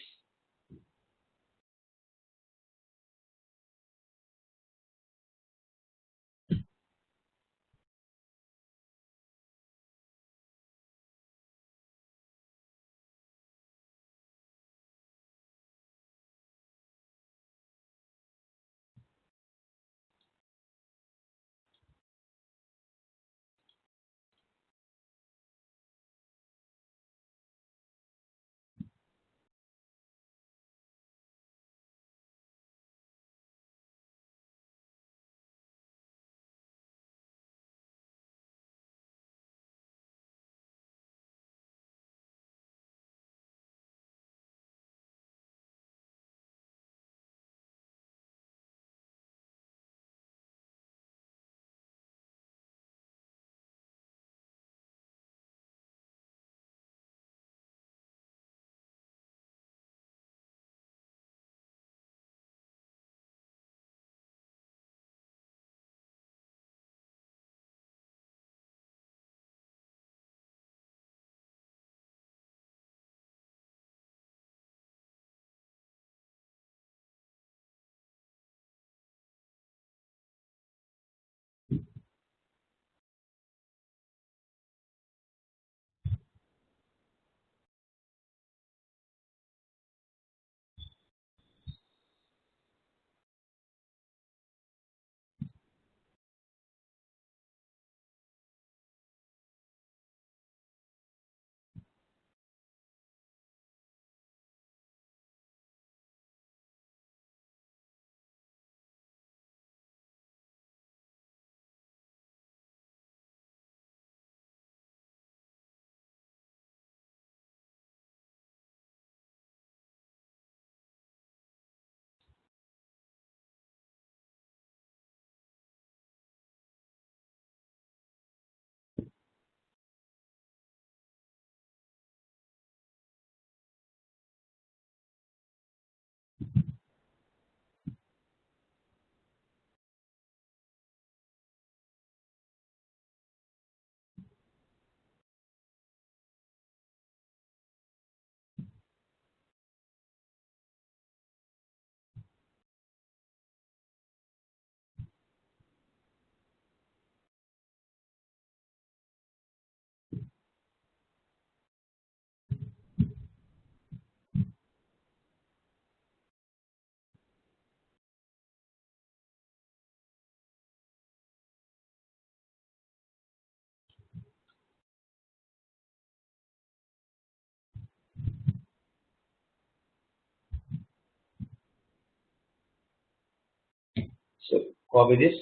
So copy this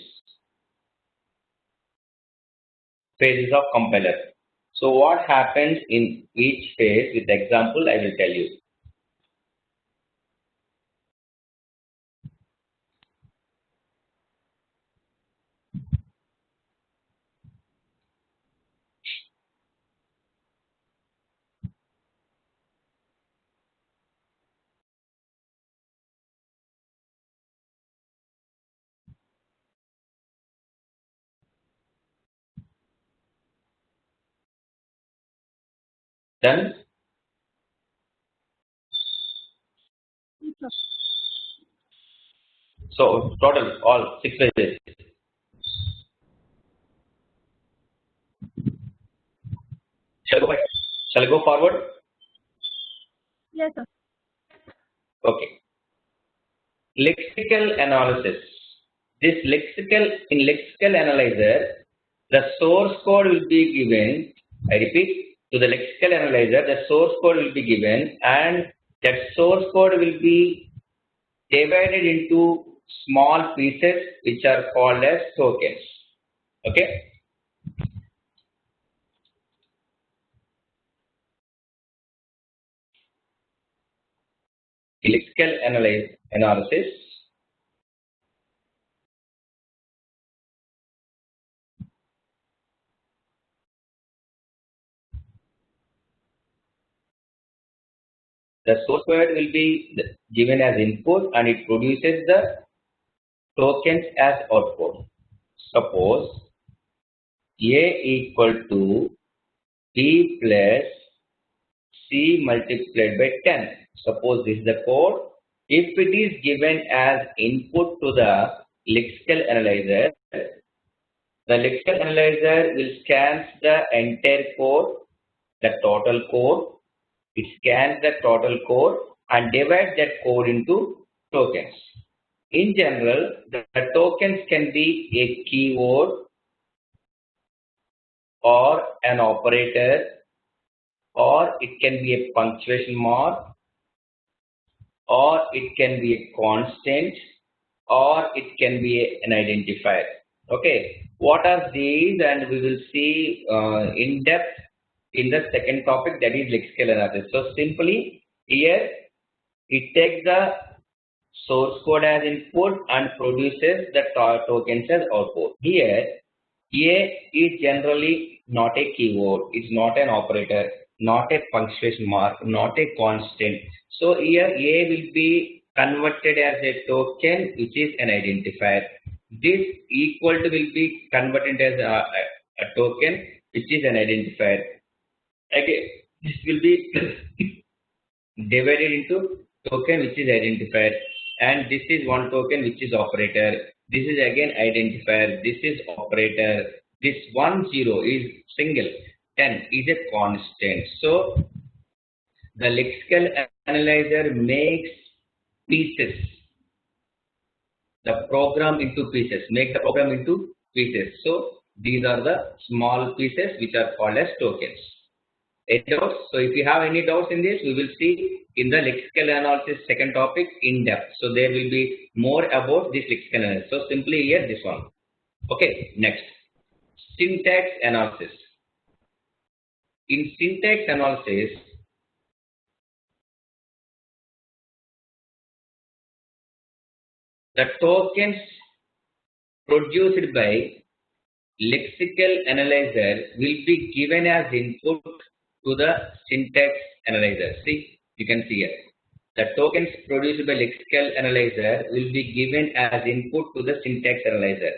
phases of compiler. So what happens in each phase with example I will tell you. Done? So total all 6 phases. Shall I go forward? Yes, sir. Okay. Lexical analysis. This in lexical analyzer, the source code will be given. I repeat, to the lexical analyzer, the source code will be given, and that source code will be divided into small pieces which are called as tokens. Okay. Lexical analysis. The source code will be given as input and it produces the tokens as output. Suppose A equal to B plus C multiplied by 10. Suppose this is the code. If it is given as input to the lexical analyzer, the lexical analyzer will scan the entire code, the total code. It scans the total code and divides that code into tokens. In general, the tokens can be a keyword or an operator, or it can be a punctuation mark, or it can be a constant, or it can be an identifier. Okay, what are these? And we will see in depth in the second topic, that is lexical analysis. So simply here it takes the source code as input and produces the tokens as output. Here A is generally not a keyword, it's not an operator, not a punctuation mark, not a constant. So here A will be converted as a token, which is an identifier. This equal to will be converted as a token, which is an identifier. Again, this will be divided into token, which is identifier, and this is one token, which is operator. This is again identifier. This is operator. This 1 0 is single. 10 is a constant. So the lexical analyzer makes pieces. The program into pieces. Make the program into pieces. So these are the small pieces which are called as tokens. Any doubts? So if you have any doubts in this, we will see in the lexical analysis second topic in depth. So there will be more about this lexical analysis. So simply here this one. Okay, next. Syntax analysis. In syntax analysis, the tokens produced by lexical analyzer will be given as input to the syntax analyzer. See, you can see here. the tokens produced by lexical analyzer will be given as input to the syntax analyzer,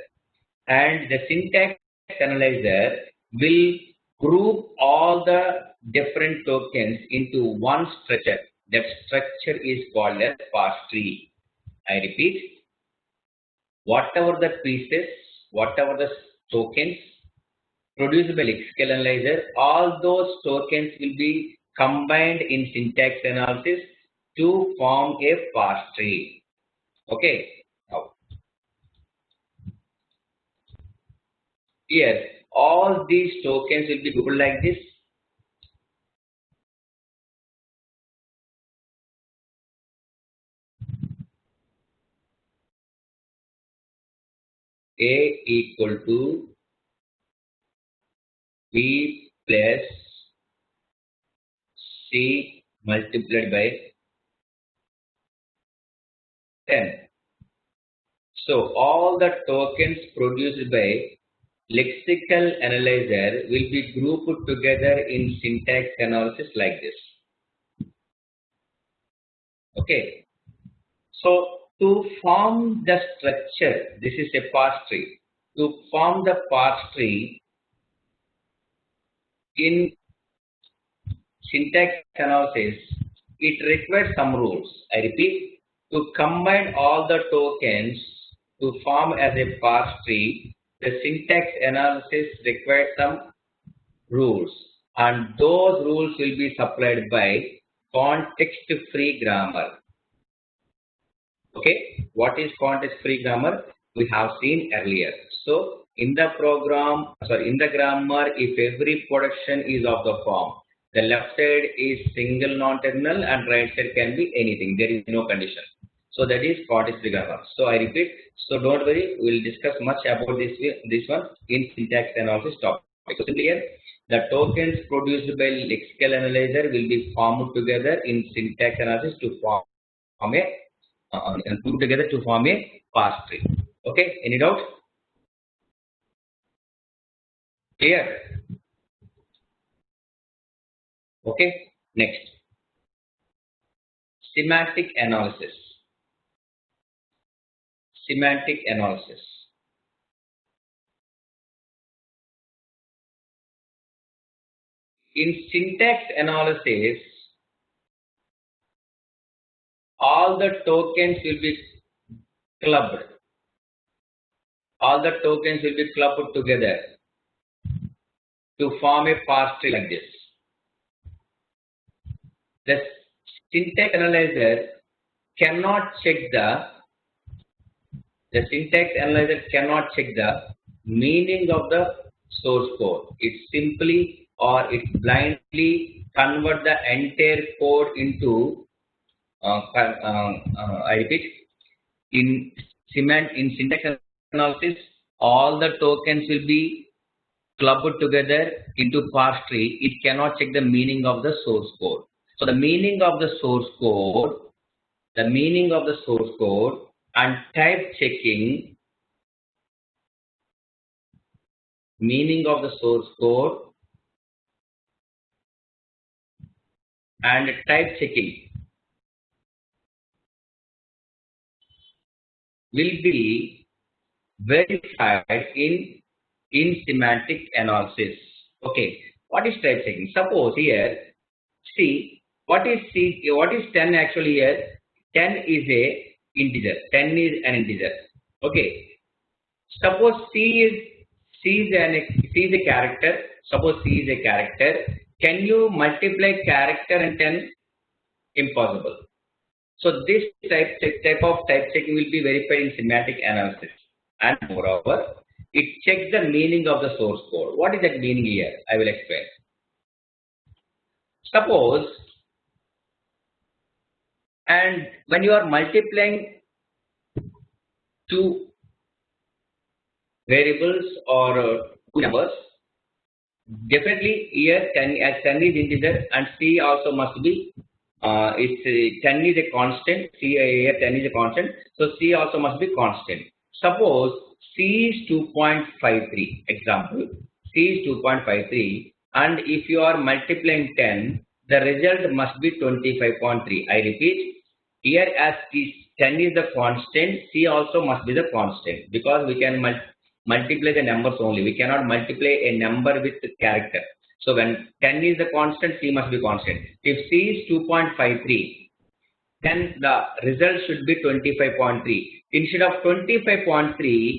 and the syntax analyzer will group all the different tokens into one structure. That structure is called as parse tree. I repeat, whatever the pieces, whatever the tokens produced by lexical analyzer, all those tokens will be combined in syntax analysis to form a parse tree. Okay. Now, here, all these tokens will be grouped like this. A equal to B plus C multiplied by 10. So all the tokens produced by lexical analyzer will be grouped together in syntax analysis like this. Okay. So to form the structure, this is a parse tree. To form the parse tree in syntax analysis, it requires some rules. I repeat, to combine all the tokens to form as a parse tree, the syntax analysis requires some rules, and those rules will be supplied by context-free grammar. Okay, what is context-free grammar? We have seen earlier. So in the grammar, if every production is of the form, the left side is single non-terminal and right side can be anything. There is no condition. So that is context-free grammar. So I repeat. So don't worry, we will discuss much about this one in syntax analysis topic. So simply here, the tokens produced by lexical analyzer will be formed together in syntax analysis to form a parse tree. Okay, any doubt? Clear? Okay, next. Semantic analysis. Semantic analysis. In syntax analysis, all the tokens will be clubbed. All the tokens will be clubbed together to form a parse tree like this. The syntax analyzer cannot check the meaning of the source code. It simply or it blindly convert the entire code into I repeat, in syntax analysis, all the tokens will be clubbed together into parse tree. It cannot check the meaning of the source code. So the meaning of the source code and type checking, meaning of the source code and type checking will be verified in semantic analysis. Okay, what is type checking? Suppose here, see, what is 10 actually here? 10 is a integer. 10 is an integer. Okay. Suppose C is a character. Suppose C is a character. Can you multiply character and 10? Impossible. So this type of type checking will be verified in semantic analysis. And moreover, it checks the meaning of the source code. What is that meaning here? I will explain. Suppose, and when you are multiplying two variables or two numbers, definitely here 10 is integer and C also must be 10 is a constant. C here 10 is a constant, so C also must be constant. Suppose C is 2.53. Example, C is 2.53, and if you are multiplying 10, the result must be 25.3. I repeat, here as 10 is the constant, C also must be the constant, because we can multiply the numbers only. We cannot multiply a number with the character. So when 10 is the constant, C must be constant. If C is 2.53, then the result should be 25.3. Instead of 25.3,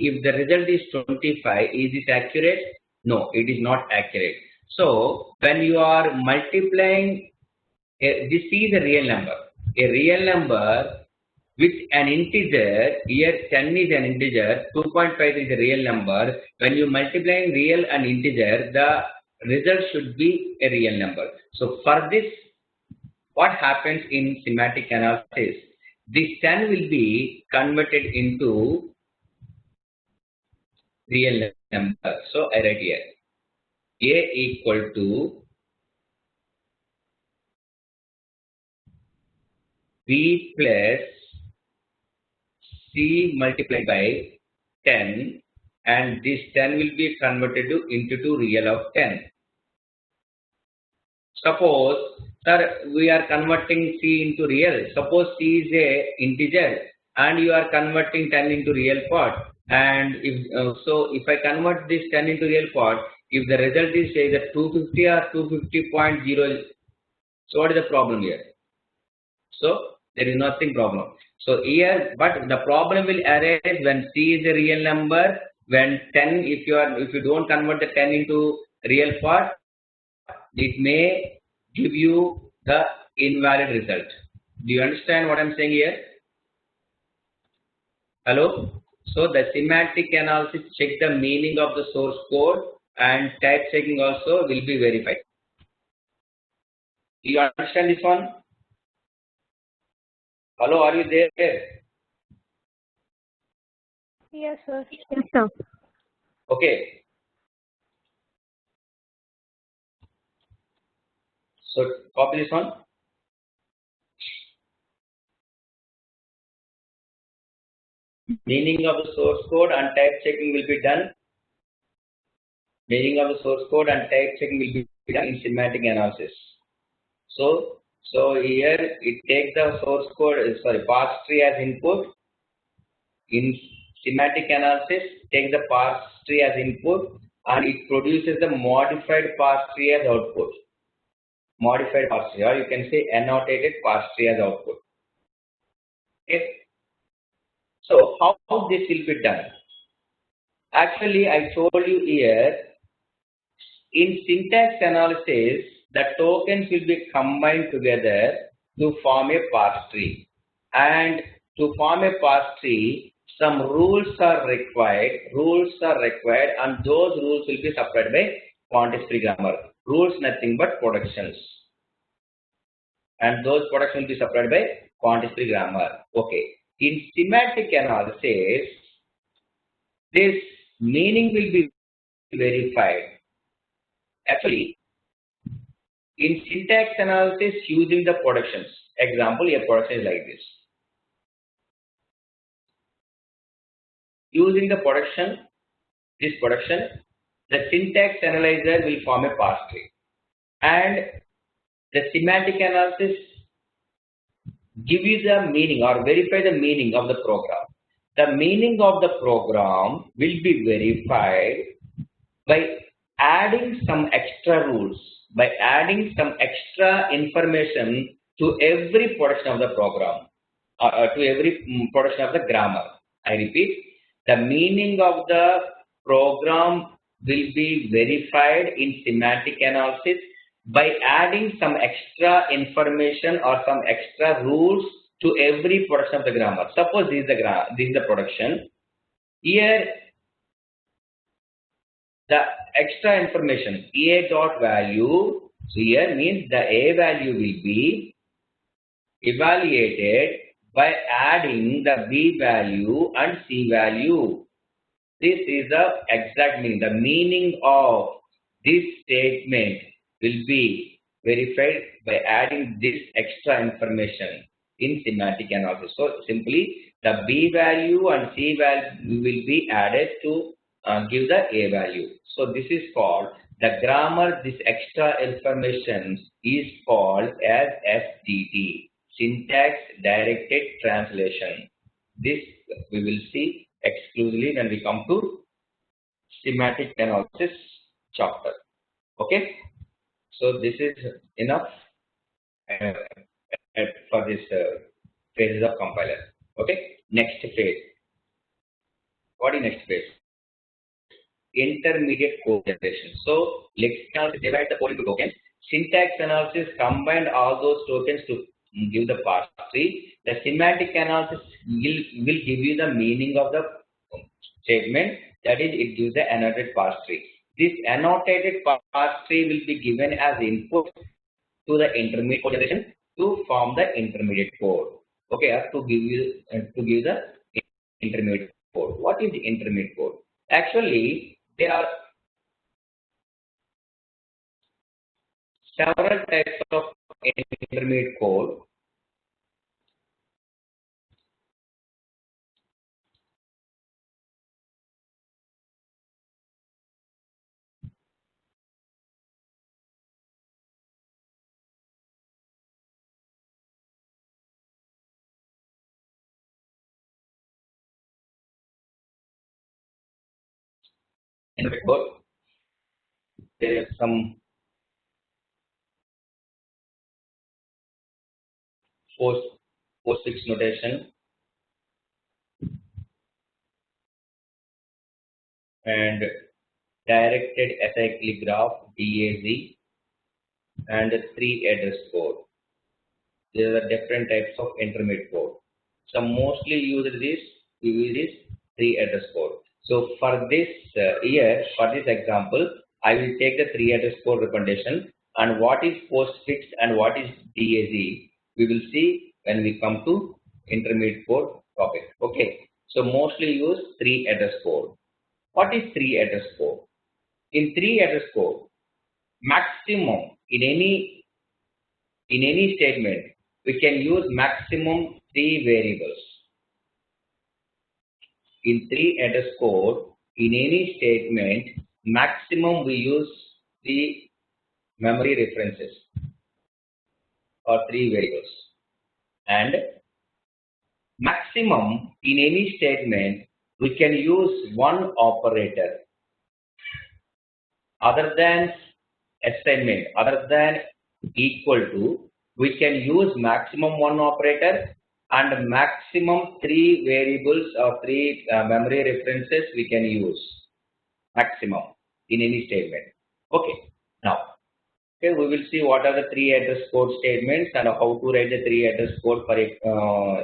if the result is 25, is it accurate? No, it is not accurate. So when you are multiplying, this is a real number. A real number with an integer, here 10 is an integer, 2.5 is a real number. When you multiplying real and integer, the result should be a real number. So for this, what happens in semantic analysis? This 10 will be converted into real number. So I write here A equal to B plus C multiplied by 10, and this 10 will be converted into real of 10. Suppose, sir, we are converting C into real. Suppose C is a integer and you are converting 10 into real part. And if I convert this 10 into real part, if the result is say that 250 or 250.0, so what is the problem here? So there is nothing problem. So here, but the problem will arise when C is a real number. When 10, if you don't convert the 10 into real part, it may give you the invalid result. Do you understand what I'm saying here? Hello? So the semantic analysis check the meaning of the source code, and type checking also will be verified. Do you understand this one? Hello, are you there? Yes, sir. Yes, sir. Okay. So copy this one. Meaning of the source code and type checking will be done. Meaning of the source code and type checking will be done in semantic analysis. So here it takes the source code, parse tree as input. In semantic analysis, take the parse tree as input, and it produces the modified parse tree as output. Modified parse tree, or you can say annotated parse tree as output. Okay. So how this will be done? Actually, I told you here, in syntax analysis, the tokens will be combined together to form a parse tree. And to form a parse tree, some rules are required. And those rules will be supplied by quantity grammar. Rules nothing but productions. And those productions will be supplied by quantity grammar. Okay. In semantic analysis, this meaning will be verified. Actually, in syntax analysis using the productions, example, a production is like this. Using the production, the syntax analyzer will form a parse tree. And the semantic analysis give you the meaning or verify the meaning of the program. The meaning of the program will be verified by adding some extra rules, by adding some extra information to every portion of the program, to every portion of the grammar. I repeat, the meaning of the program will be verified in semantic analysis by adding some extra information or some extra rules to every portion of the grammar. Suppose this is the production. Here, the extra information a dot value here means the a value will be evaluated by adding the b value and c value. This is the exact meaning. The meaning of this statement will be verified by adding this extra information in semantic analysis. So simply the b value and c value will be added to give the a value. So this is called the grammar. This extra information is called as SDT, syntax directed translation. This we will see exclusively when we come to semantic analysis chapter. Okay, so this is enough for this phases of compiler. Okay, next phase. What is next phase? Intermediate code generation. So lexical analysis divide the code into tokens. Syntax analysis combined all those tokens to give the parse tree. The semantic analysis will give you the meaning of the statement. That is, it gives the annotated parse tree. This annotated parse tree will be given as input to the intermediate code generation to form the intermediate code. Okay, to give the intermediate code. What is the intermediate code? Actually, there are several types of intermediate code. Intermediate code. There is some postfix notation and directed acyclic graph DAZ and 3 address code. There are different types of intermediate code. Some mostly use this 3 address code. So for this for this example, I will take the 3 address code representation, and what is postfix and what is DAZ we will see when we come to intermediate code topic. Okay, so mostly use 3 address code. What is 3 address code? In 3 address code, maximum in any statement we can use maximum 3 variables. In 3 address code, in any statement, maximum we use 3 memory references or 3 variables, and maximum in any statement we can use 1 operator other than assignment, other than equal to. We can use maximum 1 operator and maximum 3 variables or 3 memory references we can use maximum in any statement. Okay, now we will see what are the 3 address code statements and how to write the 3 address code for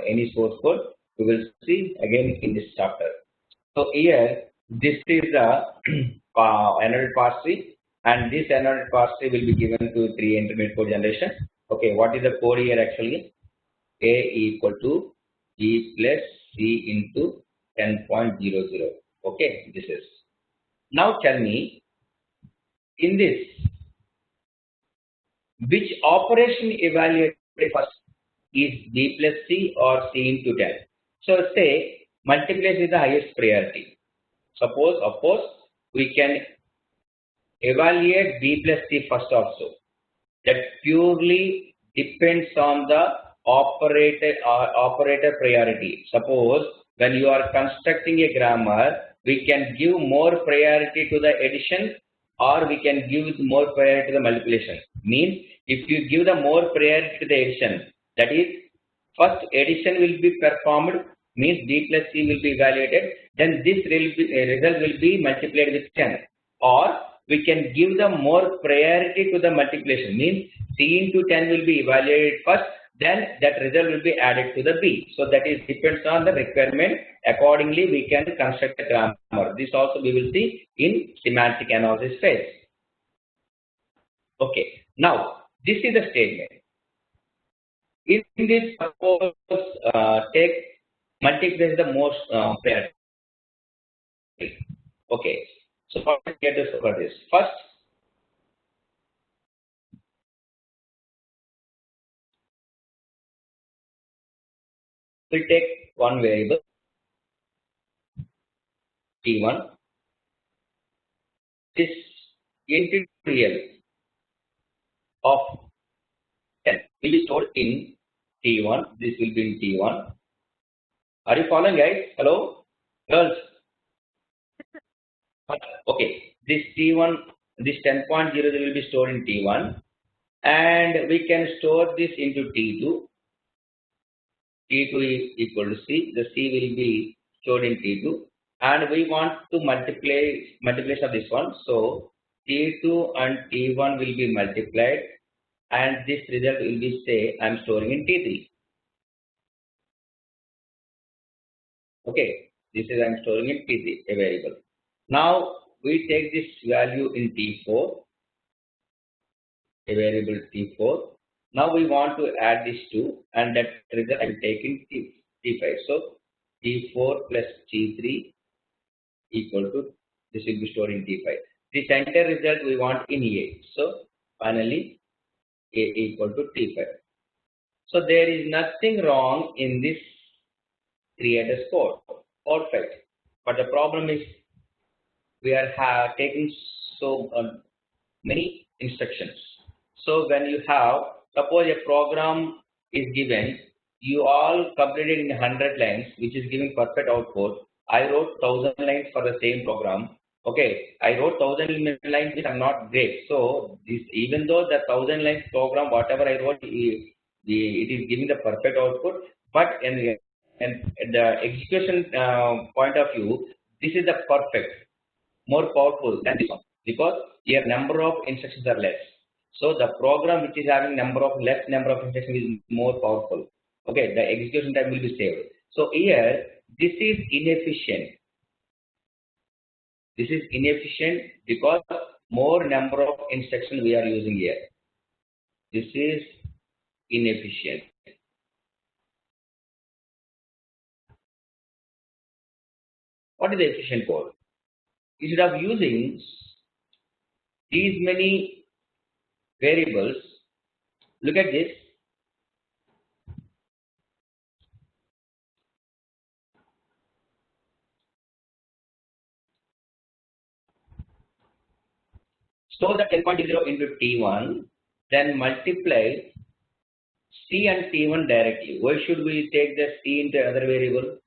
any source code. We will see again in this chapter. So here this is the annotated parse tree, and this annotated parse tree will be given to 3 intermediate code generation. Okay, what is the code here actually? A equal to E plus C into 10.00. Okay, this is. Now tell me, in this, which operation evaluated first? Is B plus C or C into 10? So say multiplication is the highest priority. Suppose, of course, we can evaluate B plus C first also. That purely depends on the operator priority. Suppose when you are constructing a grammar, we can give more priority to the addition, or we can give more priority to the multiplication. Means if you give the more priority to the addition, that is, first addition will be performed, means B plus C will be evaluated, then this result will be multiplied with 10. Or we can give the more priority to the multiplication, means C into 10 will be evaluated first, then that result will be added to the B. So that is depends on the requirement. Accordingly, we can construct a grammar. This also we will see in semantic analysis phase. Okay, now this is the statement. In this, suppose take multiply the most priority. Okay, so how to get this for this? First, we'll take one variable T1. This integral of 10 will be stored in T1. This will be in T1. Are you following, guys? Hello, girls. Okay. This T1, this 10.0 will be stored in T1, and we can store this into T2. T2 is equal to C. The C will be stored in T2, and we want to multiplication of this one. So T2 and T1 will be multiplied, and this result will be, say, I am storing in T3. Okay, this is I am storing in T3, a variable. Now we take this value in T4, a variable T4. Now we want to add these two, and that result I will take in T5. So T4 plus T3 equal to, this will be stored in T5. The center result we want in A. So finally A equal to T5. So there is nothing wrong in this creator's code. Perfect. But the problem is we are taking so many instructions. So when you have, suppose a program is given, you all completed in 100 lines, which is giving perfect output. I wrote 1000 lines for the same program. Okay, I wrote 1000 lines, which are not great. So this, even though the 1000 lines program, whatever I wrote, it is giving the perfect output. But in the execution point of view, this is the perfect, more powerful than this one, because here number of instructions are less. So the program which is having less number of instructions is more powerful. Okay, the execution time will be saved. So here this is inefficient. This is inefficient because more number of instructions we are using here. This is inefficient. What is the efficient code? Instead of using these many variables, look at this. Store the 10.0 into T1, then multiply C and T1 directly. Why should we take the C into another variable?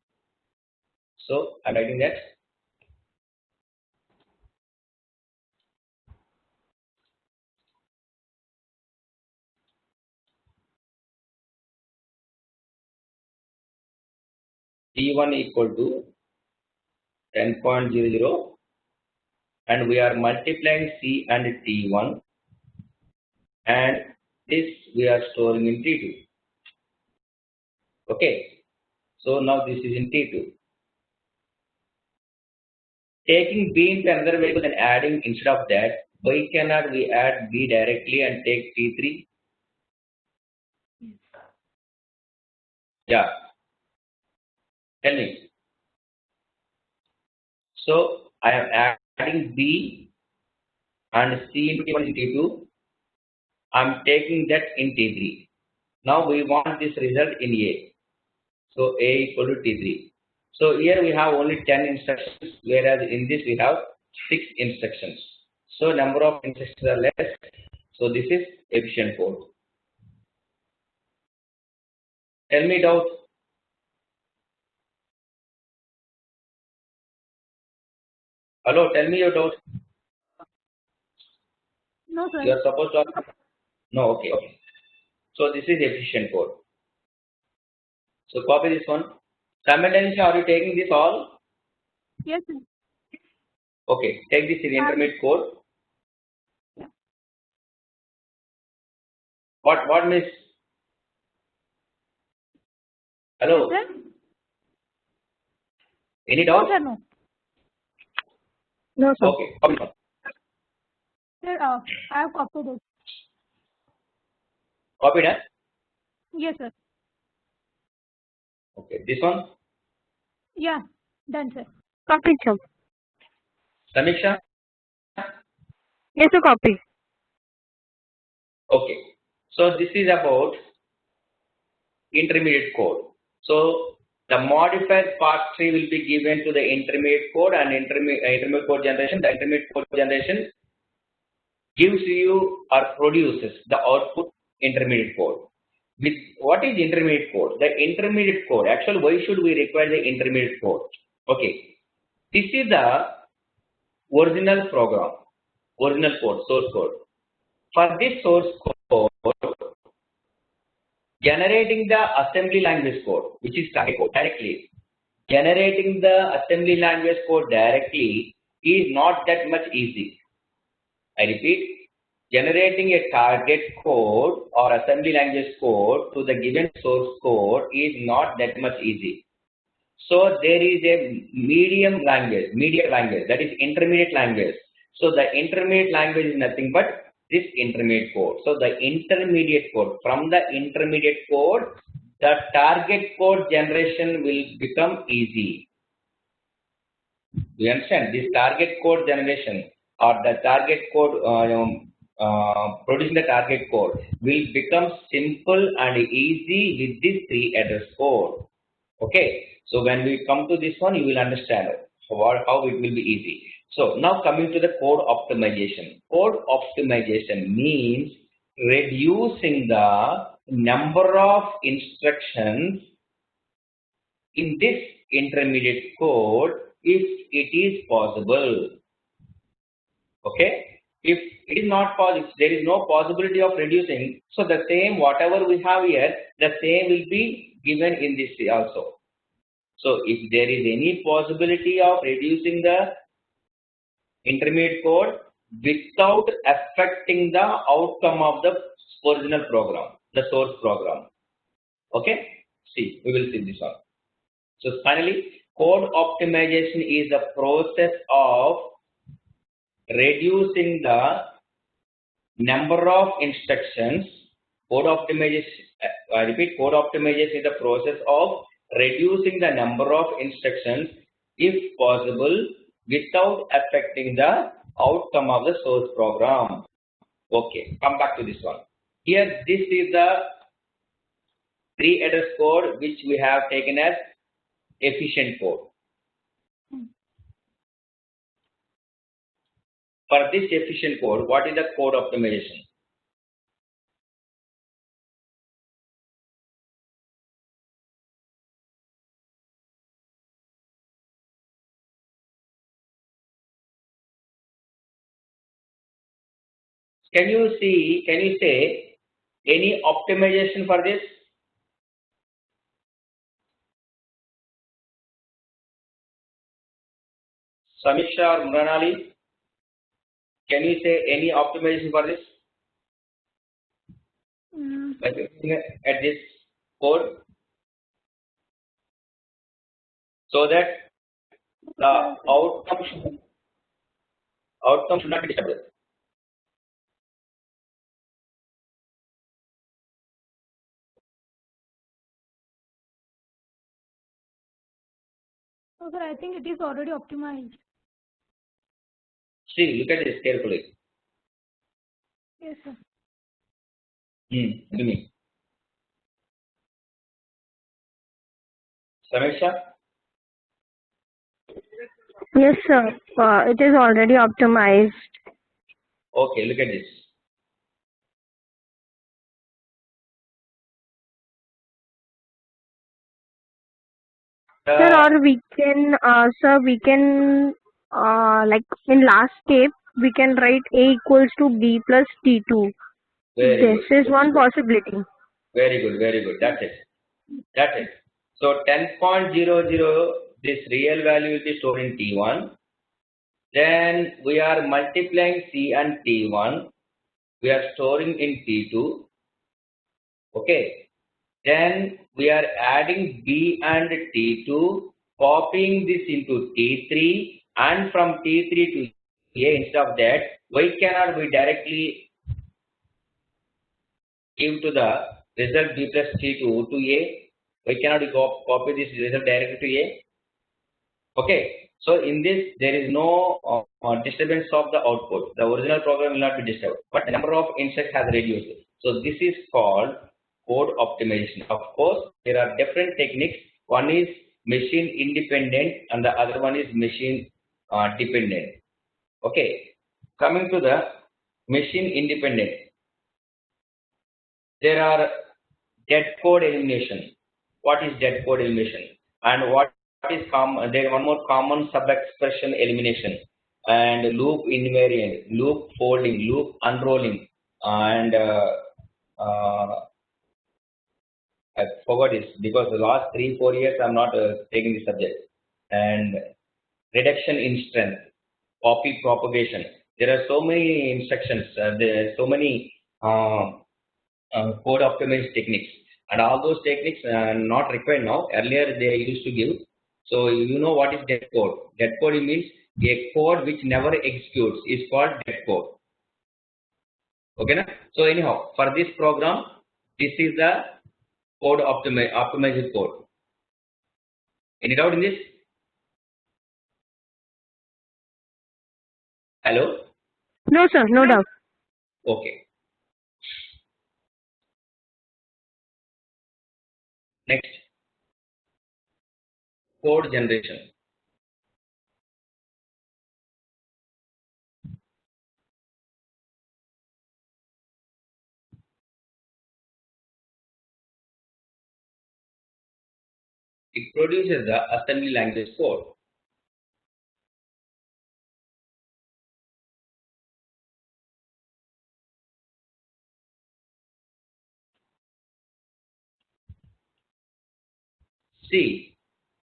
So I'm writing that. T1 equal to 10.00, and we are multiplying C and T1, and this we are storing in T2. Okay, so now this is in T2. Taking B into another variable and adding instead of that, why cannot we add B directly and take T3? Yeah, tell me. So I am adding B and C into T1 in T2. I am taking that in T3. Now we want this result in A. So A equal to T3. So here we have only 10 instructions, whereas in this we have 6 instructions. So number of instructions are less. So this is efficient code. Tell me doubt. Hello, tell me your doubt. No, sir. You are supposed to ask. No, okay. So this is efficient code. So copy this one. Simultaneously, are you taking this all? Yes, sir. Okay, take this in intermediate code. Yeah. What miss? Hello. Yes, sir? Any doubt? No, sir, no. No, sir. Okay, copy this one. Sir, I have copied it. Copied, huh? Yes, sir. Okay, this one. Yeah, done, sir. Copied, sir. Samiksha. Yes, sir, copy. Okay, so this is about intermediate code. So the modifier part 3 will be given to the intermediate code and intermediate code generation. The intermediate code generation gives you or produces the output intermediate code. with what is intermediate code? The intermediate code, actually why should we require the intermediate code? Okay, this is the original program, original code, source code. For this source code, generating the assembly language code, which is target code directly, generating the assembly language code directly is not that much easy. I repeat, generating a target code or assembly language code to the given source code is not that much easy. So there is a medium language, that is intermediate language. So the intermediate language is nothing but this intermediate code. So the intermediate code, from the intermediate code, the target code generation will become easy. You understand? This target code generation or the target code, producing the target code will become simple and easy with this 3 address code. Okay, so when we come to this one, you will understand how it will be easy. So now coming to the code optimization. Code optimization means reducing the number of instructions in this intermediate code if it is possible. Okay, if it is not possible, there is no possibility of reducing, so the same whatever we have here, the same will be given in this also. So if there is any possibility of reducing the intermediate code without affecting the outcome of the original program, the source program. Okay, see, we will see this one. So finally, code optimization is the process of reducing the number of instructions. Code optimization, I repeat, code optimization is the process of reducing the number of instructions if possible without affecting the outcome of the source program. Okay, come back to this one. Here, this is the 3 address code which we have taken as efficient code. For this efficient code, what is the code optimization? Can you say any optimization for this? Samisha or Mranali, can you say any optimization for this? By looking at this code, so that the outcome should not be disturbed. So, sir, I think it is already optimized. See, look at this carefully. Yes, sir. Tell me. Samisha? Yes, sir. It is already optimized. Okay, look at this. Sir, or we can, like in last step, we can write A equals to B plus T2. Very This good. is one possibility. Very good, very good. That's it. So 10.00, this real value will be stored in T1. Then we are multiplying C and T1. We are storing in T2. Okay. Then we are adding B and T2, copying this into T3, and from T3 to A. Instead of that, why cannot we directly give to the result B plus T2 to A? Why cannot we copy this result directly to A? Okay. So in this, there is no disturbance of the output. The original program will not be disturbed, but the number of instructions has reduced. So this is called code optimization. Of course, there are different techniques. One is machine independent and the other one is machine dependent. Okay. Coming to the machine independent, there are dead code elimination. What is dead code elimination? And what is common? There one more common sub-expression elimination and loop invariant, loop folding, loop unrolling, and I forgot this because the last 3-4 years I'm not taking this subject. And reduction in strength, copy propagation. There are so many instructions. There are so many code optimized techniques, and all those techniques are not required now. Earlier they used to give. So you know what is dead code? Dead code means a code which never executes is called dead code. Okay, na? So anyhow, for this program, this is the code optimized code. Any doubt in this? Hello? No, sir, no doubt. Okay. Next, code generation. It produces the assembly language code. See,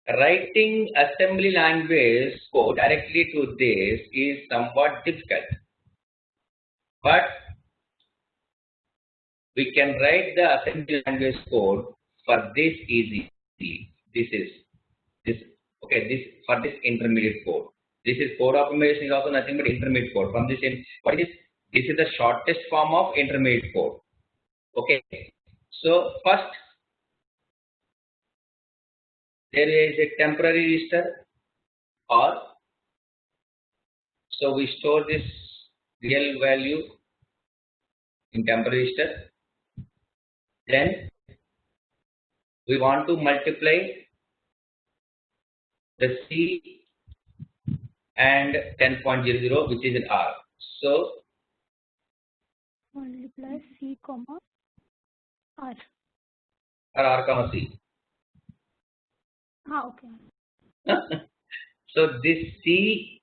writing assembly language code directly to this is somewhat difficult, but we can write the assembly language code for this easily. This is this okay. This for this intermediate code. This is code optimization is also nothing but intermediate code. From this in what is this is the shortest form of intermediate code. Okay. So first there is a temporary register or so we store this real value in temporary register. Then we want to multiply the C and 10.00 which is in R. So Multiply C comma R. or R comma C. Okay. So this C,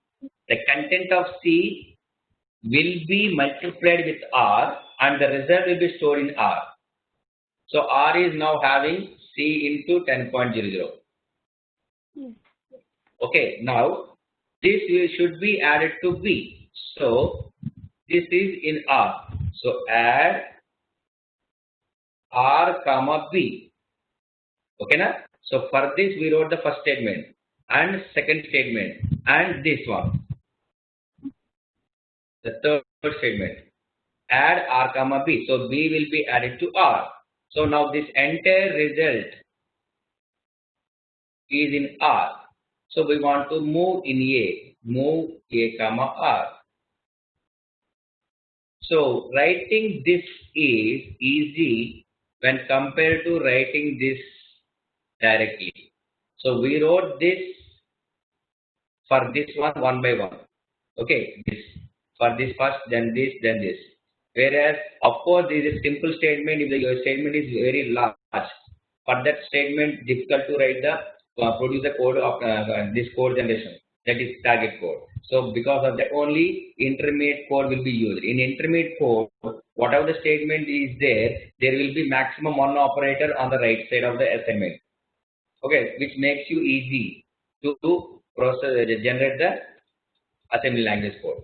the content of C will be multiplied with R and the result will be stored in R. So R is now having C into 10.00. Yes. Okay, now this should be added to B. So this is in R. So add R comma B. Okay, na? So for this we wrote the first statement and second statement and this one. The third statement. Add R comma B. So B will be added to R. So now this entire result is in R. So we want to move in A. Move A comma R. So writing this is easy when compared to writing this directly. So we wrote this for this one by one. Okay, this for this first, then this, then this. Whereas, of course, this is a simple statement. If your statement is very large, for that statement, difficult to write the produce the code of this code generation. That is target code. So because of that, only intermediate code will be used. In intermediate code, whatever the statement is there, there will be maximum one operator on the right side of the assignment. Okay, which makes you easy to process generate the assembly language code.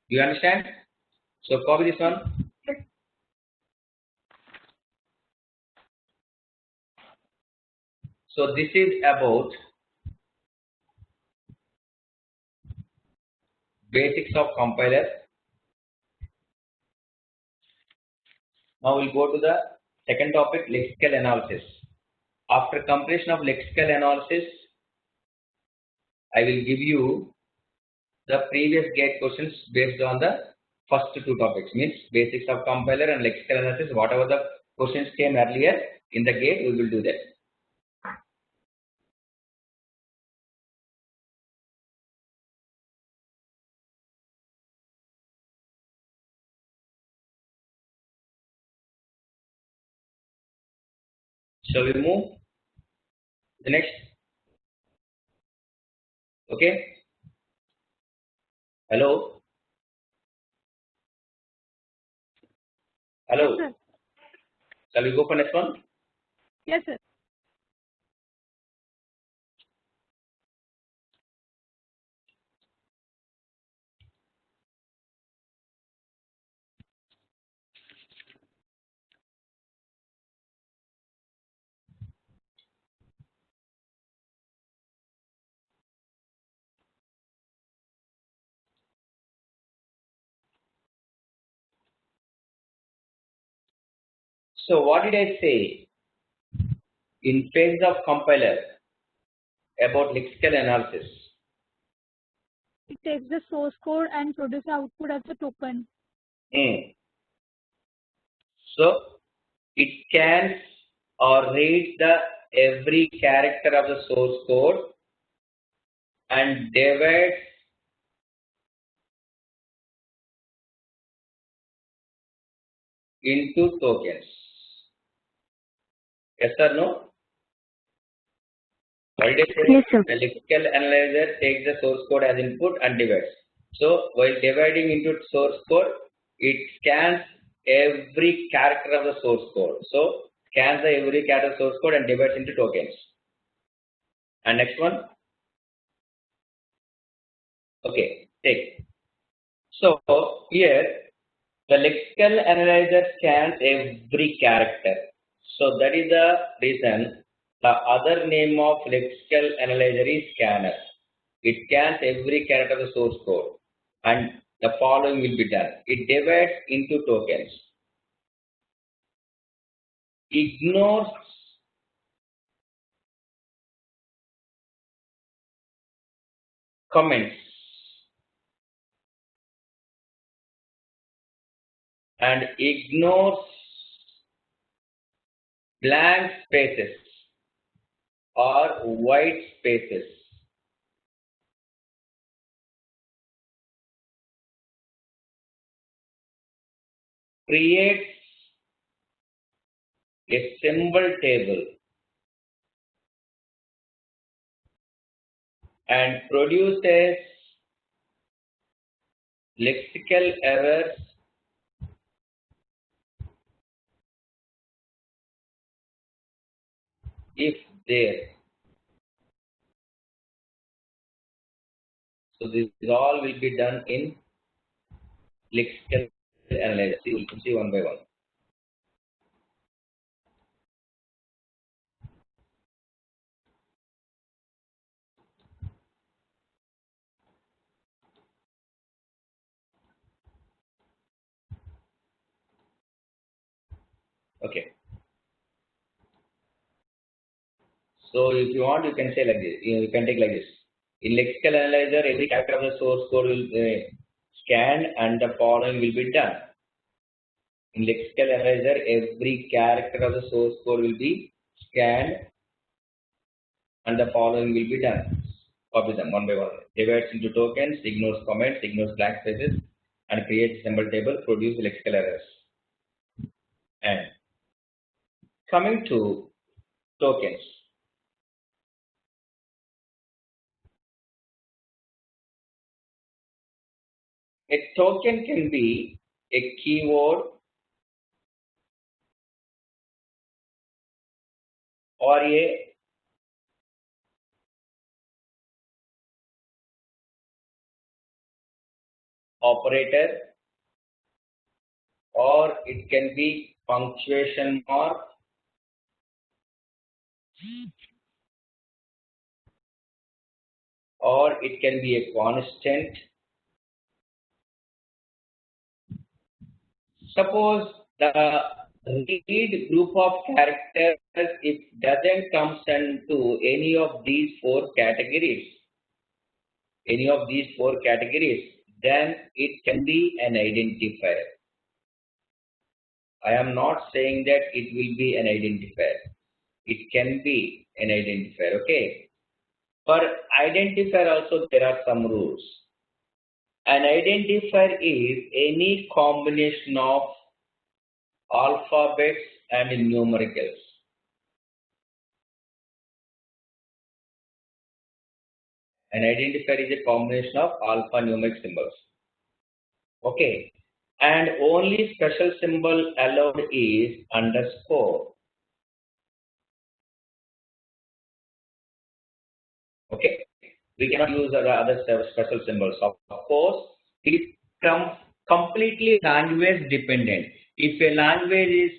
Do you understand? So copy this one. So this is about basics of compiler. Now we'll go to the second topic, lexical analysis. After completion of lexical analysis, I will give you the previous gate questions based on the first two topics, means basics of compiler and lexical analysis. Whatever the questions came earlier in the gate, we will do that. Shall we move the next? Okay. Hello. Hello. Yes, sir. Shall we go for next one? Yes, sir. So what did I say in phase of compiler about lexical analysis? It takes the source code and produces output as a token. So it scans or reads the every character of the source code and divides into tokens. Yes or no? What did I say? Yes, sir. The lexical analyzer takes the source code as input and divides. So while dividing into source code, it scans every character of the source code. So scans the every character of source code and divides into tokens. And next one. Okay, take. So here the lexical analyzer scans every character. So that is the reason the other name of lexical analyzer is scanner. It scans every character of the source code and the following will be done. It divides into tokens. Ignores comments and ignores blank spaces or white spaces. Creates a symbol table and produces lexical errors if there. So this all will be done in lexical analysis. You can see one by one. Okay. So if you want, you can say like this. You can take like this. In lexical analyzer, every character of the source code will scanned and the following will be done. In lexical analyzer, every character of the source code will be scanned and the following will be done. Copy them one by one. Divides into tokens, ignores comments, ignores blank spaces, and creates symbol table, produce lexical errors. And coming to tokens. A token can be a keyword or a operator, or it can be punctuation mark, or it can be a constant. Suppose the read group of characters, if doesn't comes into any of these four categories, then it can be an identifier. I am not saying that it will be an identifier. It can be an identifier. Okay. For identifier also there are some rules. An identifier is any combination of alphabets and numericals. An identifier is a combination of alphanumeric symbols. Okay. And only special symbol allowed is underscore. Okay. We cannot use other special symbols. Of course, it is completely language dependent. If a language is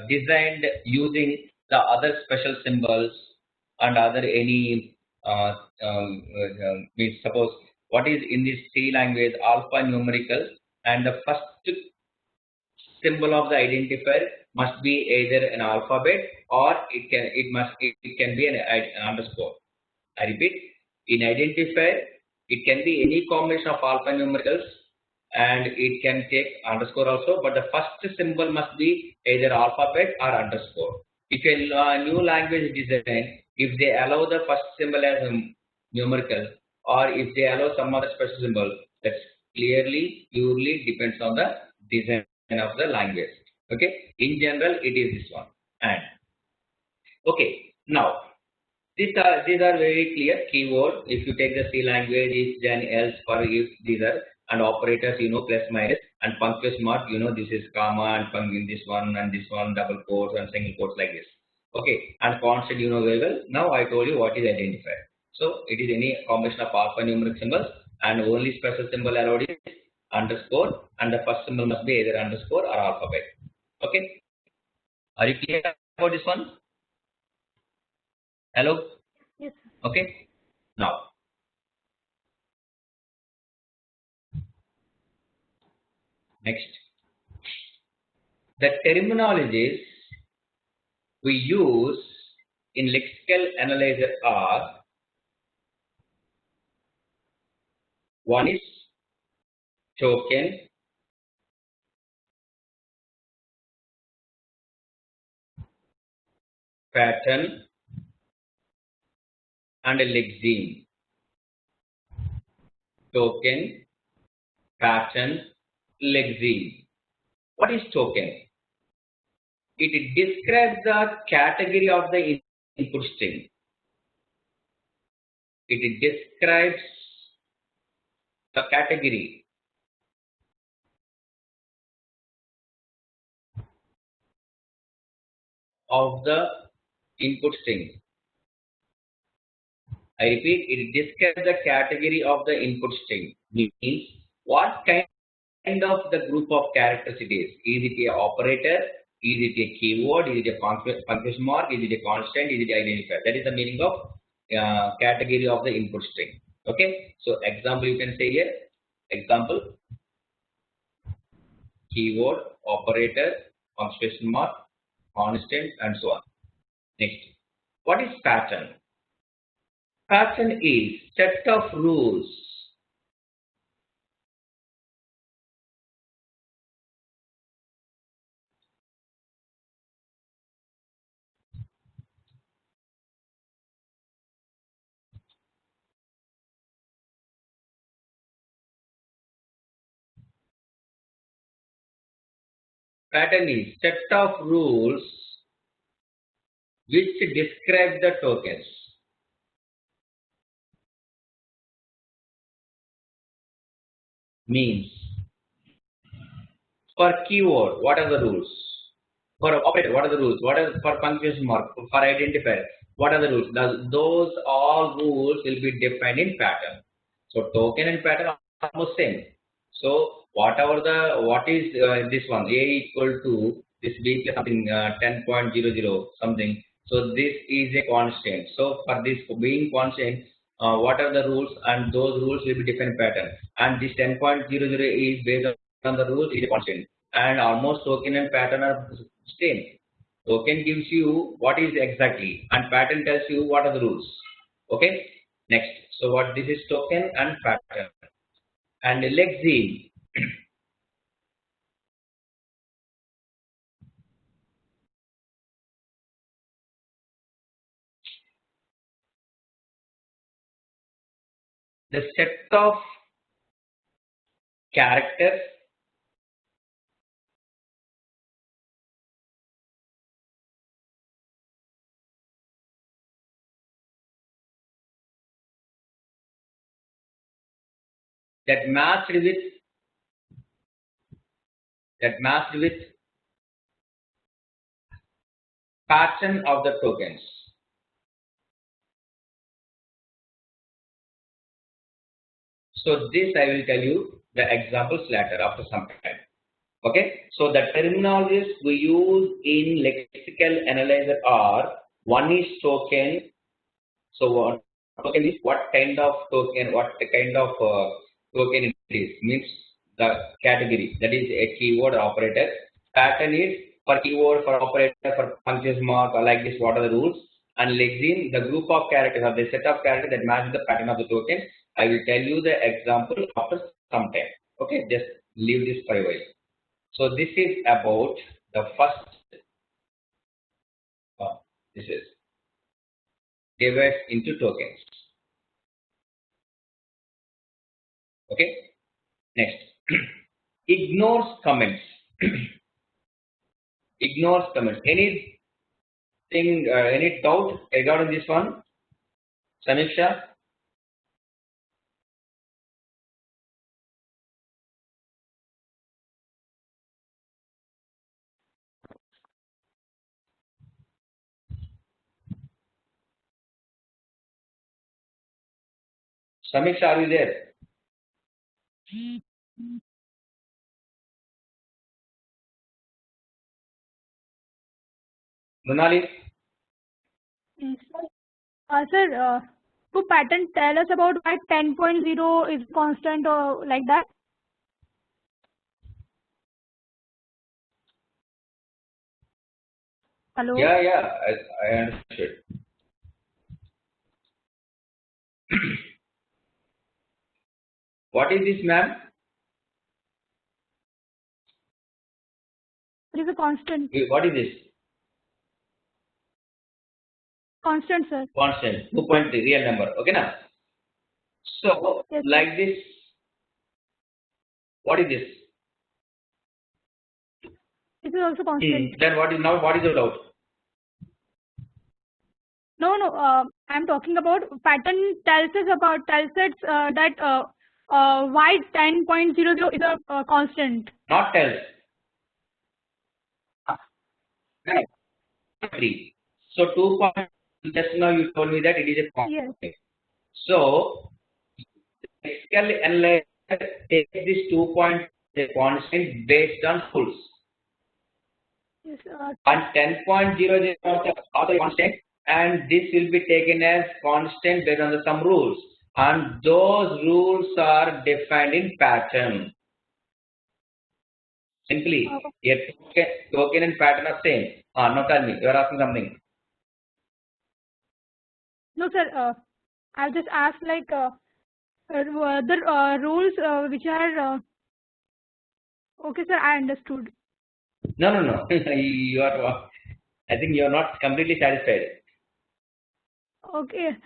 designed using the other special symbols and other any means suppose what is in this C language alphanumerical, and the first symbol of the identifier must be either an alphabet or it can be an underscore. I repeat, in identifier, it can be any combination of alphanumericals and it can take underscore also, but the first symbol must be either alphabet or underscore. If a new language design, if they allow the first symbol as numerical or if they allow some other special symbol, that's purely depends on the design of the language. Okay, in general, it is this one. And okay, now these are very clear keyword. If you take the C language, if then else for if these are and operators, plus minus and punctuation mark, this is comma and in this one and this one double quotes and single quotes like this. Okay, and constant very well. Now I told you what is identifier. So it is any combination of alphanumeric symbols and only special symbol allowed is underscore and the first symbol must be either underscore or alphabet. Okay, are you clear about this one? Hello? Yes. Okay. Now, next. The terminologies we use in lexical analyzer are: one is token, pattern, and a lexeme. Token, pattern, lexeme. What is token? It describes the category of the input string. It describes the category of the input string. I repeat, it describes the category of the input string. Means what kind of the group of characters it is. Is it a operator? Is it a keyword? Is it a punctuation mark? Is it a constant? Is it identifier? That is the meaning of category of the input string. Okay. So example you can say here. Example: keyword, operator, punctuation mark, constant, and so on. Next, what is pattern? Pattern is set of rules pattern is set of rules which describe the tokens. Means for keyword, what are the rules? For operator, what are the rules? What are for punctuation mark? For identifier, what are the rules? Those all rules will be defined in pattern. So token and pattern are almost same. So what is this one? A equal to this B plus something 10.00 something. So this is a constant. So for this being constant, what are the rules? And those rules will be different pattern. And this 10.00 is based on the rules is a constant. And almost token and pattern are same. Token gives you what is exactly, and pattern tells you what are the rules. Okay. Next. So what this is token and pattern. And lexeme. The set of characters that matched with pattern of the tokens. So this I will tell you the examples later after some time. Okay, so the terminologies we use in lexical analyzer are: one is token. So what token is, what kind of token, what kind of token it is, means the category, that is a keyword or operator. Pattern is for keyword, for operator, for punctuation mark, or like this, what are the rules. And lexeme, the group of characters or the set of characters that match the pattern of the token. I will tell you the example after some time. Okay, just leave this for a while. So this is about the first. This is divides into tokens. Okay. Next, ignores comments. Ignores comments. Anything? Any doubt regarding this one, Samiksha? Samiksha, are you there? Nunali? Yes, sir. Sir, to pattern tell us about why 10.0 is constant or like that? Hello? Yeah, I understood. What is this, ma'am? It is a constant. What is this? Constant, sir. Constant, 2.3, real number. Okay, now. So, Yes, like this, what is this? this is also constant. Then what is now? What is the doubt? No, I'm talking about pattern tells us that why 10.00 is a constant. Not tells. No, 3. So 2. Just now you told me that it is a constant. Yes. So lexical analyzer takes this 2 point a constant based on rules. Yes. And 10.0 is also a constant, and this will be taken as constant based on some rules. And those rules are defined in pattern. Simply, a token and pattern are same. Now tell me, you are asking something. No, sir. I'll just ask like the rules which are okay, sir. I understood. No. You are. I think you are not completely satisfied. Okay,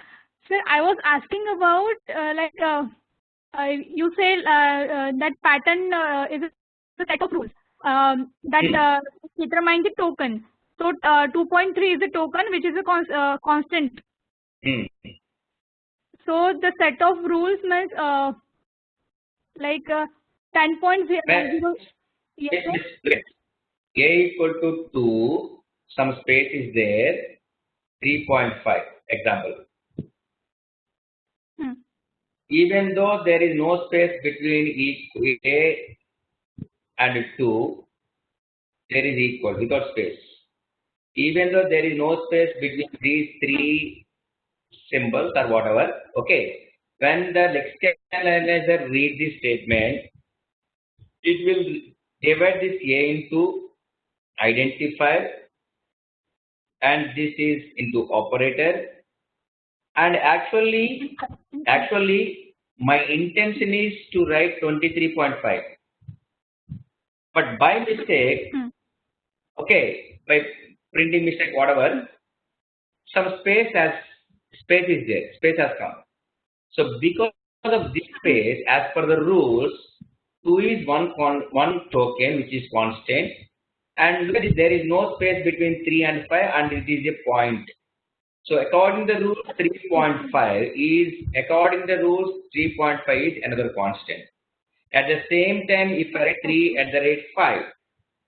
sir. I was asking about you say that pattern is a set of rules that determine the token. So 2.3 is the token, which is a constant. So the set of rules means like 10.0. Yes, sir. A equal to 2, some space is there, 3.5, example. Even though there is no space between A and 2, there is equal, without space. Even though there is no space between these 3 symbols or whatever, okay, when the lexical analyzer reads this statement, it will divide this A into identifier, and this is into operator. And actually my intention is to write 23.5, but by mistake, okay, by printing mistake, whatever, some space is there, space has come. So because of this space, as per the rules, 2 is one token which is constant, and look at this, there is no space between 3 and 5, and it is a point. So according to the rule 3.5 is another constant. At the same time, if I write 3 at the rate 5,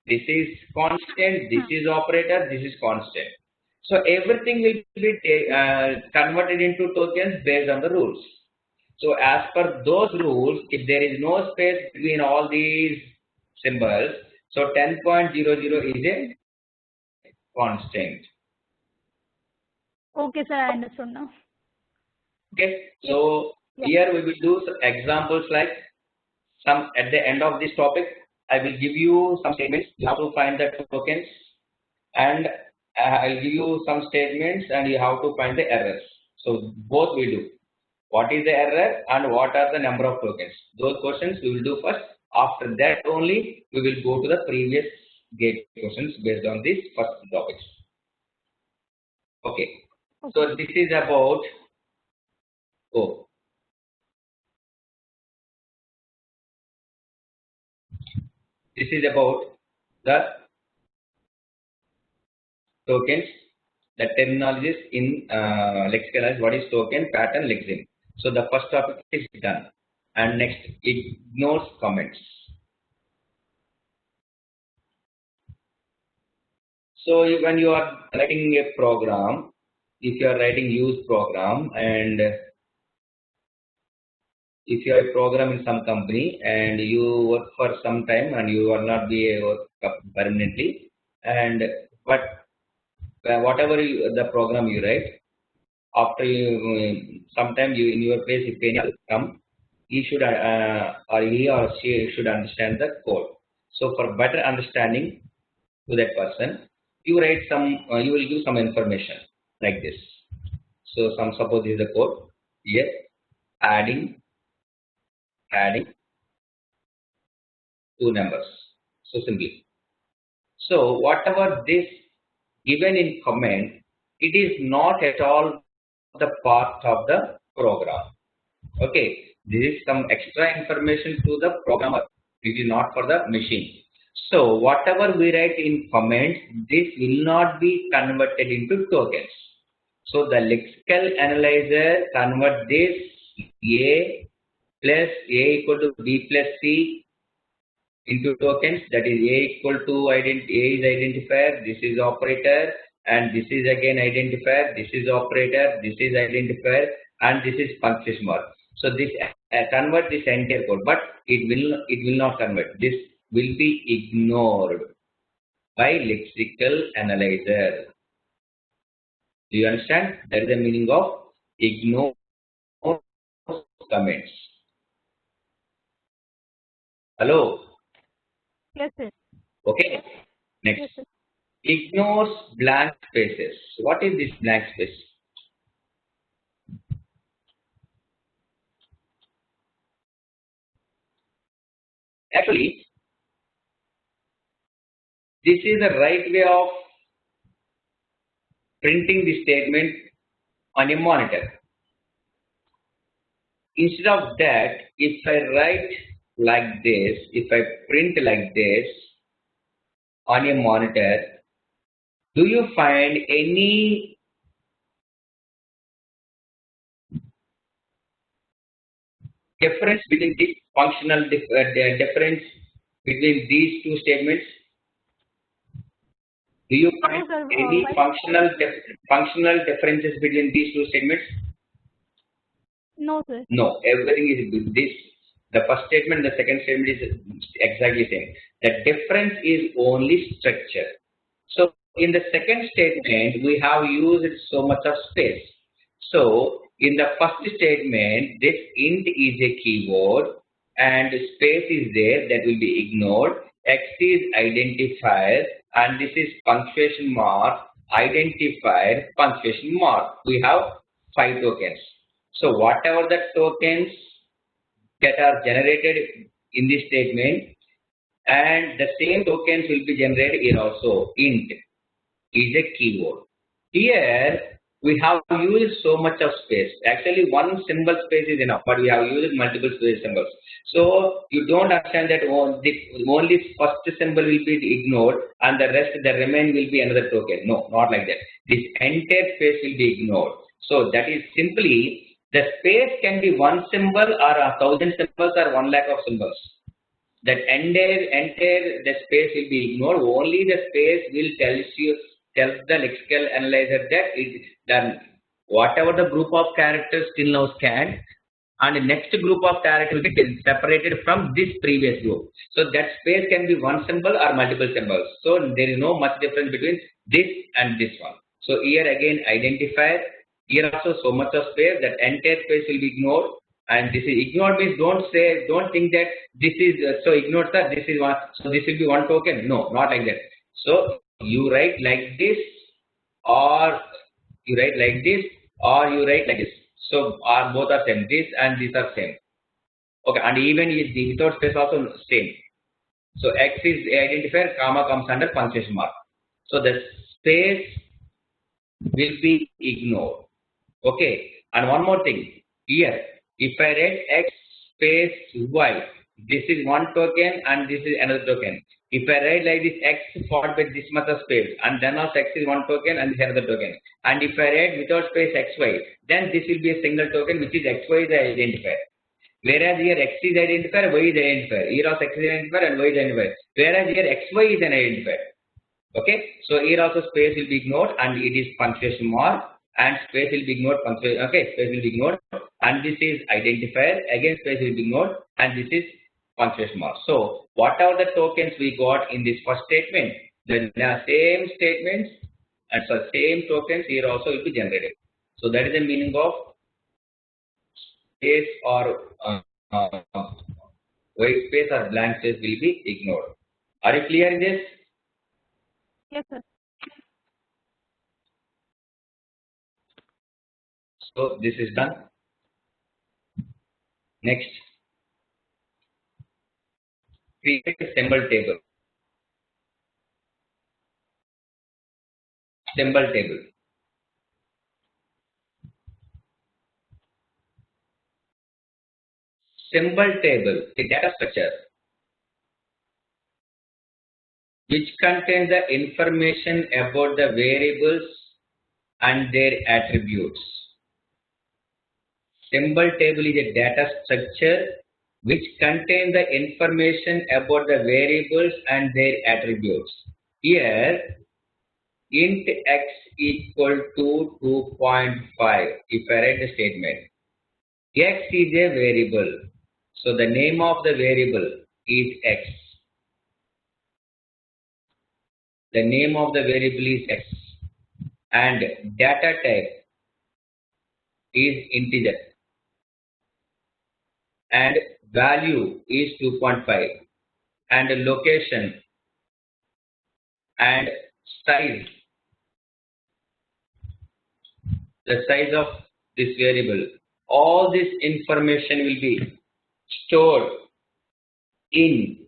this is constant, this is operator, this is constant. So everything will be converted into tokens based on the rules. So as per those rules, if there is no space between all these symbols, so 10.00 is a constant. Okay, sir, I understood now. Okay, so here we will do some examples like some at the end of this topic. I will give you some statements. You have to find the tokens, and I'll give you some statements, and you have to find the errors. So both we do. What is the error and what are the number of tokens? Those questions we will do first. After that only we will go to the previous gate questions based on these first topics. Okay. So this is about this is about the tokens, the terminologies in lexical analysis. What is token, pattern, lexeme. So the first topic is done, and next ignores comments. So when you are writing a program, if you are writing use program, and if you are a program in some company and you work for some time and you will not be a work permanently, and but whatever the program you write, after you sometime you in your place if any come, he should or he or she should understand the code. So for better understanding to that person, you write some you will give some information like this. So suppose this is the code here, adding two numbers. So simply. So whatever this given in comment, it is not at all the part of the program. Okay, this is some extra information to the programmer. It is not for the machine. So whatever we write in comments, this will not be converted into tokens. So the lexical analyzer convert this A plus A equal to B plus C into tokens. That is A equal to A is identifier, this is operator, and this is again identifier, this is operator, this is identifier, and this is punctuation mark. So this convert this entire code, but it will not convert. This will be ignored by lexical analyzer. Do you understand? That is the meaning of ignore comments. Hello? Yes, sir. Okay. Next. Yes, sir. Ignores blank spaces. What is this blank space? Actually, this is the right way of printing the statement on a monitor. Instead of that, if I write like this, if I print like this on a monitor, do you find any difference between this functional difference between these two statements? Do you find any functional differences between these two statements? No, sir. No, everything is this. The first statement, the second statement is exactly same. The difference is only structure. So in the second statement, we have used so much of space. So in the first statement, this int is a keyword and space is there, that will be ignored. X is identifier and this is punctuation mark, identifier, punctuation mark. We have 5 tokens. So whatever the tokens that are generated in this statement, and the same tokens will be generated here also. Int is a keyword. Here we have used so much of space. Actually, one symbol space is enough, but we have used multiple space symbols. So you don't understand that only first symbol will be ignored and the rest, the remain will be another token. No, not like that. This entire space will be ignored. So that is simply the space can be one symbol or 1,000 symbols or 1 lakh of symbols. That entire the space will be ignored. Only the space will tells the lexical analyzer that it done whatever the group of characters till now scanned, and the next group of characters will be separated from this previous group. So that space can be one symbol or multiple symbols. So there is no much difference between this and this one. So here again identifier. Here also so much of space, that entire space will be ignored. And this is ignored means don't think that this is so ignored that this is one, so this will be one token. No, not like that. So you write like this, or you write like this, or you write like this. So both are same. This and these are same. Okay, and even if the without space also same. So X is identifier, comma comes under punctuation mark. So the space will be ignored. Okay, and one more thing here. If I write X space Y, this is one token and this is another token. If I write like this X followed by this much of space and then also X is one token and this another token. And if I write without space XY, then this will be a single token, which is XY is the identifier. Whereas here X is identifier, Y is identifier. Here also X is identifier and Y is identifier. Whereas here XY is an identifier. Okay, so here also space will be ignored and it is punctuation mark, and space will be ignored, punctuation. Okay, space will be ignored, and this is identifier, again space will be ignored, and this is punctuation mark. So what are the tokens we got in this first statement? The same statements and so same tokens here also will be generated. So that is the meaning of space or white space or blank space will be ignored. Are you clear in this? Yes, sir. So this is done. Next, create a symbol table. Symbol table. Symbol table, a data structure which contains the information about the variables and their attributes. Symbol table is a data structure which contains the information about the variables and their attributes. Here, int x equal to 2.5. If I write the statement, x is a variable. So the name of the variable is x. The name of the variable is x. And data type is integer. And value is 2.5. And the location and size, the size of this variable, all this information will be stored in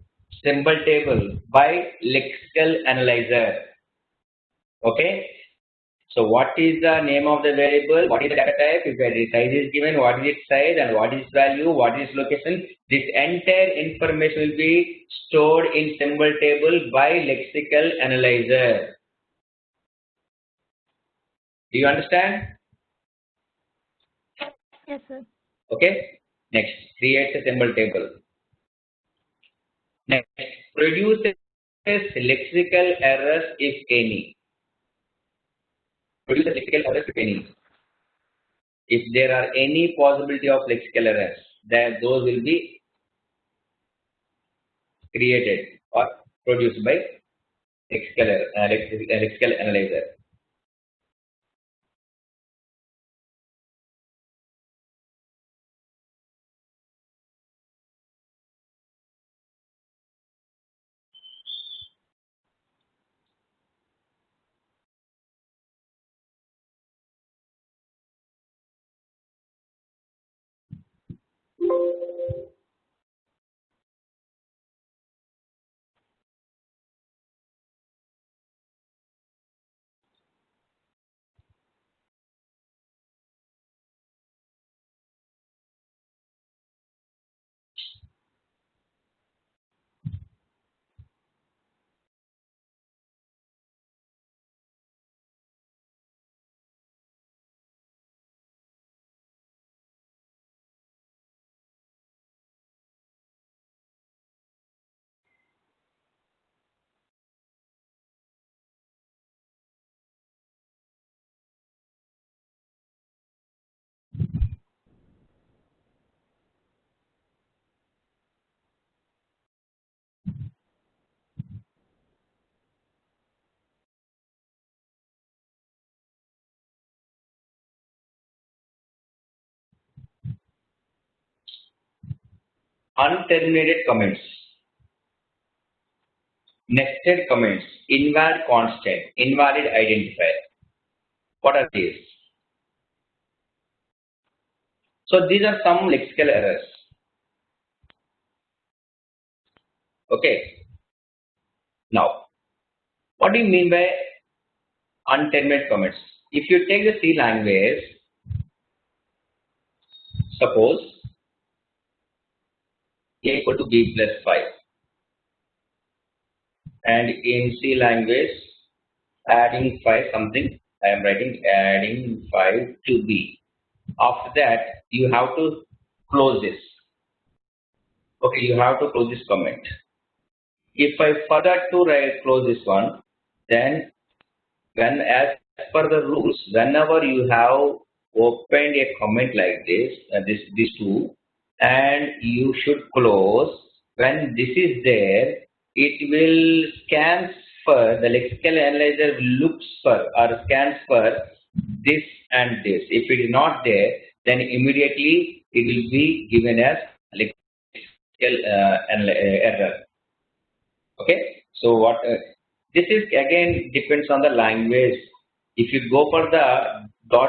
symbol table by lexical analyzer. Okay, so what is the name of the variable, what is the data type, if the size is given, what is its size and what is its value, what is location, this entire information will be stored in symbol table by lexical analyzer. Do you understand? Yes, sir. Okay, next, create a symbol table. Next, produces lexical errors if any. Produce lexical errors if any. If there are any possibility of lexical errors, then those will be created or produced by lexical analyzer. unterminated comments, nested comments, invalid constant, invalid identifier. What are these? So these are some lexical errors. Okay. Now, what do you mean by unterminated comments? If you take the C language, suppose A equal to B plus 5, and in C language, adding 5 something, I am writing adding 5 to B. After that, you have to close this. Okay, you have to close this comment. If I forgot to close this one, then when as per the rules, whenever you have opened a comment like this, these two, and you should close, when this is there, it will scan for, the lexical analyzer looks for or scans for this and this. If it is not there, then immediately it will be given as lexical error. Okay, so what this is again depends on the language. If you go for the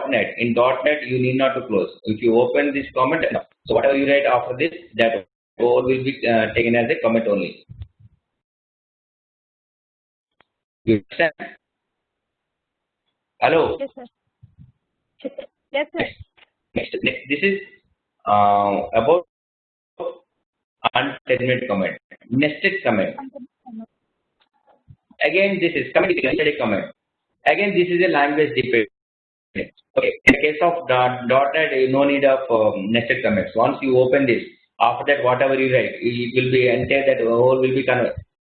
.NET, in .NET you need not to close. If you open this comment, so whatever you write after this, that all will be taken as a comment only. You understand? Hello. Yes, sir. Yes, sir. Next, this is about unterminated comment, nested comment. Again, this is coming to a comment. Again, this is a language dependent. Okay, in the case of .NET, no need of nested comments. Once you open this, after that, whatever you write, it will be entire, that whole will be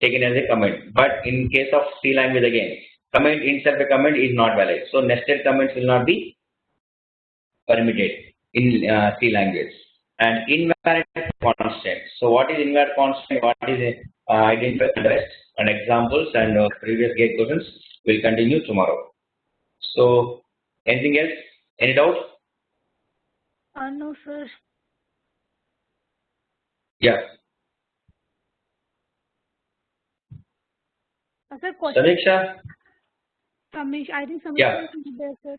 taken as a comment. But in case of C language, again, comment inside the comment is not valid. So nested comments will not be permitted in C language. And invalid constant. So what is invalid constant? What is identified the rest? And examples and previous gate questions will continue tomorrow. So anything else? Any doubt? No, sir. Yeah. Sir, question. Samiksha? I think Samiksha Yeah. is not there, sir.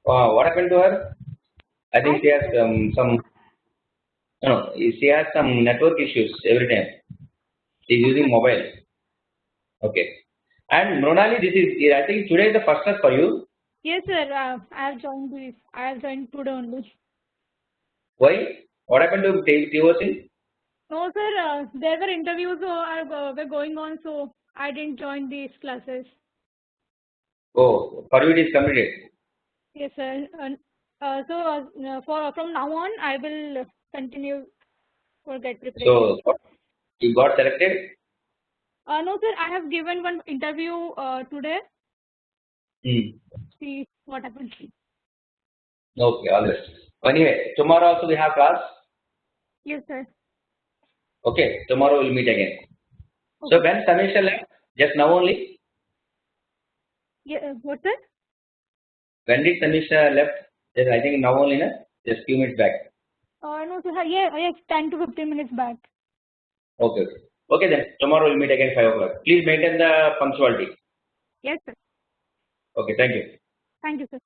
What happened to her? I think she has she has some network issues every time. She's using mobile. Okay. And Mronali, this is, I think today is the first class for you. Yes, sir. I have joined this. I have joined today only. Why? What happened to TOC? No, sir. There were interviews were going on, so I didn't join these classes. Oh, for you it is completed. Yes, sir. From now on, I will continue for get preparation. So you got selected? No, sir. I have given one interview today. See what happens. Okay, all right. Anyway, tomorrow also we have class. Yes, sir. Okay, tomorrow we'll meet again. Okay. So when Samisha left? Just now only? Yeah, what, sir? When did Samisha left? Just I think now only, na? Just few minutes back. No, sir. Yeah, 10 to 15 minutes back. Okay. Okay then. Tomorrow we'll meet again 5 o'clock. Please maintain the punctuality. Yes, sir. Okay, thank you. Thank you, sir.